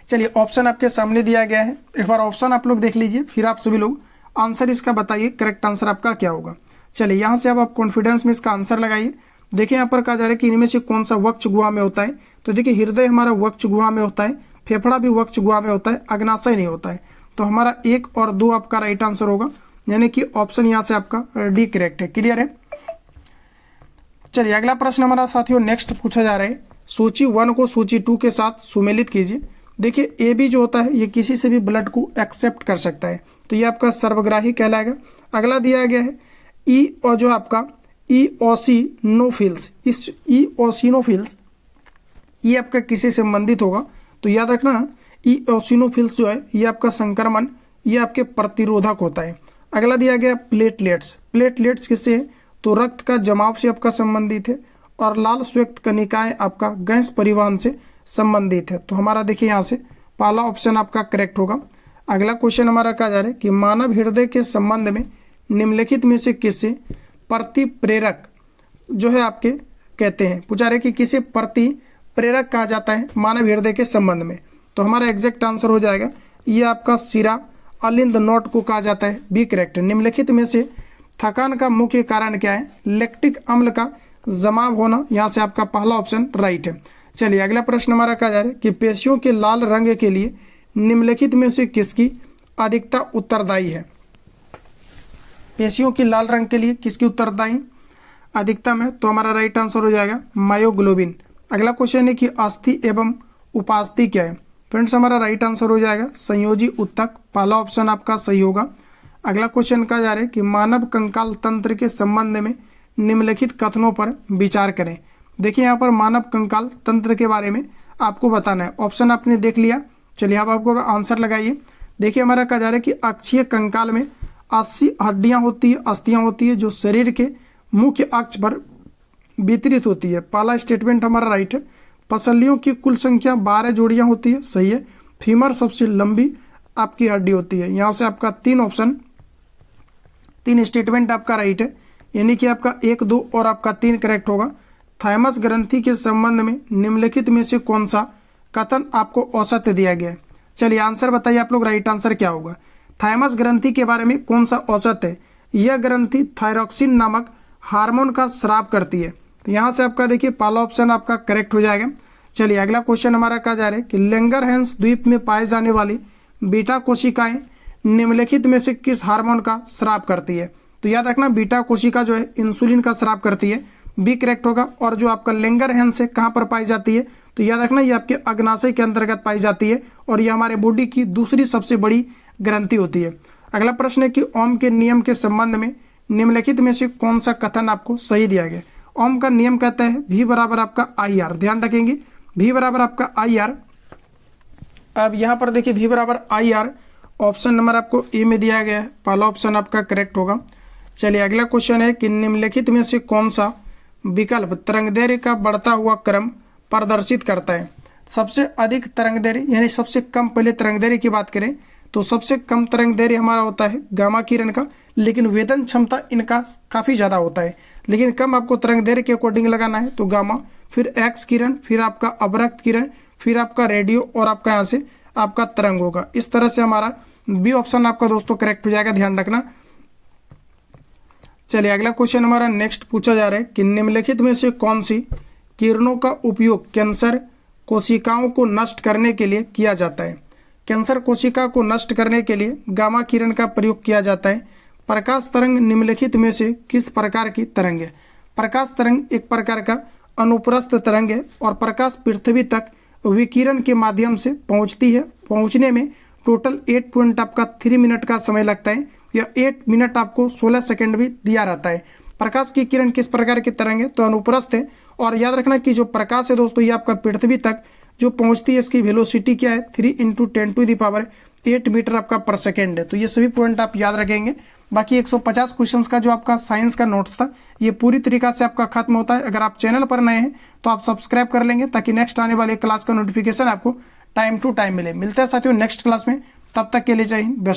चलिए ऑप्शन आपके सामने दिया गया है, एक बार ऑप्शन आप लोग देख लीजिए, फिर आप सभी लोग आंसर इसका बताइए करेक्ट आंसर आपका क्या होगा। चलिए यहाँ से अब आप कॉन्फिडेंस में इसका आंसर लगाइए। देखिए यहाँ पर कहा जा रहा है कि इनमें से कौन सा वक्ष गुहा में होता है। तो देखिए हृदय हमारा वक्ष गुहा में होता है, फेफड़ा भी वक्ष गुहा में होता है, अग्नाशय नहीं होता है। तो हमारा 1 और 2 आपका राइट आंसर होगा, यानी कि ऑप्शन यहाँ से आपका डी करेक्ट है। क्लियर है। चलिए अगला प्रश्न हमारा साथियों नेक्स्ट पूछा जा रहा है, सूची 1 को सूची 2 के साथ सुमेलित कीजिए। देखिए ए बी जो होता है ये किसी से भी ब्लड को एक्सेप्ट कर सकता है, तो ये आपका सर्वग्राही कहलाएगा। अगला दिया गया है ई और जो आपका ईओसिनोफिल्स, इस ईओसिनोफिल्स ये आपका किसी से संबंधित होगा। तो याद रखना ईओसिनोफिल्स जो है ये आपका संक्रमण, ये आपके प्रतिरोधक होता है। अगला दिया गया प्लेटलेट्स, प्लेटलेट्स किससे, तो रक्त का जमाव से आपका संबंधित है। और लाल श्वेत कणिकाएं आपका गैस परिवहन से संबंधित है। तो हमारा देखिए यहाँ से पहला ऑप्शन आपका करेक्ट होगा। अगला क्वेश्चन हमारा कहा जा रहा है कि मानव हृदय के संबंध में निम्नलिखित में से किसे प्रतिप्रेरक जो है आपके कहते हैं। पूछा रहे कि किसे प्रतिप्रेरक कहा जाता है मानव हृदय के संबंध में। तो हमारा एग्जैक्ट आंसर हो जाएगा ये आपका सीरा अलिंद नोट को कहा जाता है, बी करेक्ट। निम्नलिखित में से थकान का मुख्य कारण क्या है, लैक्टिक अम्ल का जमाव होना, यहाँ से आपका पहला ऑप्शन राइट है। चलिए अगला प्रश्न हमारा कहा जा रहा है कि पेशियों के लाल रंग के लिए निम्नलिखित में से किसकी अधिकता उत्तरदायी है। पेशियों की लाल रंग के लिए किसकी उत्तरदायी अधिकता में, तो हमारा राइट आंसर हो जाएगा मायोग्लोबिन। अगला क्वेश्चन है कि अस्थि एवं उपास्थि क्या है। फ्रेंड्स हमारा राइट आंसर हो जाएगा संयोजी उत्तक, पहला ऑप्शन आपका सही होगा। अगला क्वेश्चन कहा जा रहा है कि मानव कंकाल तंत्र के संबंध में निम्नलिखित कथनों पर विचार करें। देखिए यहाँ पर मानव कंकाल तंत्र के बारे में आपको बताना है। ऑप्शन आपने देख लिया, चलिए अब आपको आंसर लगाइए। देखिए हमारा कहा जा रहा है कि अक्षीय कंकाल में 80 हड्डियां होती है, अस्थियां होती है, जो शरीर के मुख्य अक्ष पर वितरित होती है। पहला स्टेटमेंट हमारा राइट है। पसलियों की कुल संख्या 12 जोड़ियां होती है, सही है। फीमर सबसे लंबी आपकी हड्डी होती है। यहाँ से आपका 3 ऑप्शन 3 स्टेटमेंट आपका राइट है, यानी कि आपका 1, 2 और आपका 3 करेक्ट होगा। थाइमस ग्रंथि के संबंध में निम्नलिखित में से कौन सा कथन आपको औसत दिया गया है। चलिए आंसर बताइए आप लोग, राइट आंसर क्या होगा। थाइमस ग्रंथि के बारे में कौन सा औसत है, यह ग्रंथि थायरॉक्सिन नामक हार्मोन का स्राव करती है। तो यहाँ से आपका देखिए पहला ऑप्शन आपका करेक्ट हो जाएगा। चलिए अगला क्वेश्चन हमारा कहा जा रहा है कि लैंगरहैंस द्वीप में पाए जाने वाली बीटा कोशिकाएं निम्नलिखित में से किस हार्मोन का स्राव करती है। तो याद रखना बीटा कोशिका जो है इंसुलिन का स्राव करती है, बी करेक्ट होगा। और जो आपका लैंगरहैंस है कहाँ पर पाई जाती है, तो याद रखना ये आपके अग्नाशय के अंतर्गत पाई जाती है और ये हमारे बॉडी की दूसरी सबसे बड़ी ग्रंथि होती है। अगला प्रश्न है कि ओम के नियम के संबंध में निम्नलिखित में से कौन सा कथन आपको सही दिया गया। ओम का नियम कहता है V बराबर आपका IR, ध्यान रखेंगे V बराबर आपका IR। अब यहाँ पर देखिए V बराबर IR, ऑप्शन नंबर आपको ए में दिया गया है, पहला ऑप्शन आपका करेक्ट होगा। चलिए अगला क्वेश्चन है कि निम्नलिखित में से कौन सा विकल्प तरंगदैर्घ्य का बढ़ता हुआ क्रम प्रदर्शित करता है। सबसे अधिक तरंगदैर्घ्य यानी सबसे कम, पहले तरंगदैर्घ्य की बात करें तो सबसे कम तरंगदैर्घ्य हमारा होता है गामा किरण का, लेकिन वेदन क्षमता इनका काफ़ी ज़्यादा होता है। लेकिन कम आपको तरंगदैर्घ्य के अकॉर्डिंग लगाना है तो गामा, फिर एक्स किरण, फिर आपका अवरक्त किरण, फिर आपका रेडियो और आपका यहाँ से आपका तरंग होगा। इस तरह से हमारा बी ऑप्शन आपका दोस्तों करेक्ट हो जाएगा, ध्यान रखना। चलिए अगला क्वेश्चन हमारा नेक्स्ट पूछा जा रहा है कि निम्नलिखित में से कौन सी किरणों का उपयोग कैंसर कोशिकाओं को नष्ट करने के लिए किया जाता है। कैंसर कोशिका को नष्ट करने के लिए गामा किरण का प्रयोग किया जाता है। प्रकाश तरंग निम्नलिखित में से किस प्रकार की तरंग है। प्रकाश तरंग एक प्रकार का अनुप्रस्थ तरंग है और प्रकाश पृथ्वी तक विकिरण के माध्यम से पहुंचती है। पहुंचने में टोटल 8.3 मिनट का समय लगता है या 8 मिनट आपको 16 सेकंड भी दिया रहता है। प्रकाश की किरण किस प्रकार की तरंग है तो अनुप्रस्थ है। और याद रखना कि जो प्रकाश है दोस्तों ये आपका पृथ्वी तक जो पहुंचती है इसकी वेलोसिटी क्या है 3 × 10⁸ मीटर आपका पर सेकेंड है। तो ये सभी पॉइंट आप याद रखेंगे। बाकी 150 क्वेश्चंस का जो आपका साइंस का नोट्स था ये पूरी तरीका से आपका खत्म होता है। अगर आप चैनल पर नए हैं तो आप सब्सक्राइब कर लेंगे ताकि नेक्स्ट आने वाले क्लास का नोटिफिकेशन आपको टाइम टू टाइम मिले। मिलते हैं साथियों नेक्स्ट क्लास में, तब तक के लिए जय हिंद, बेस्ट।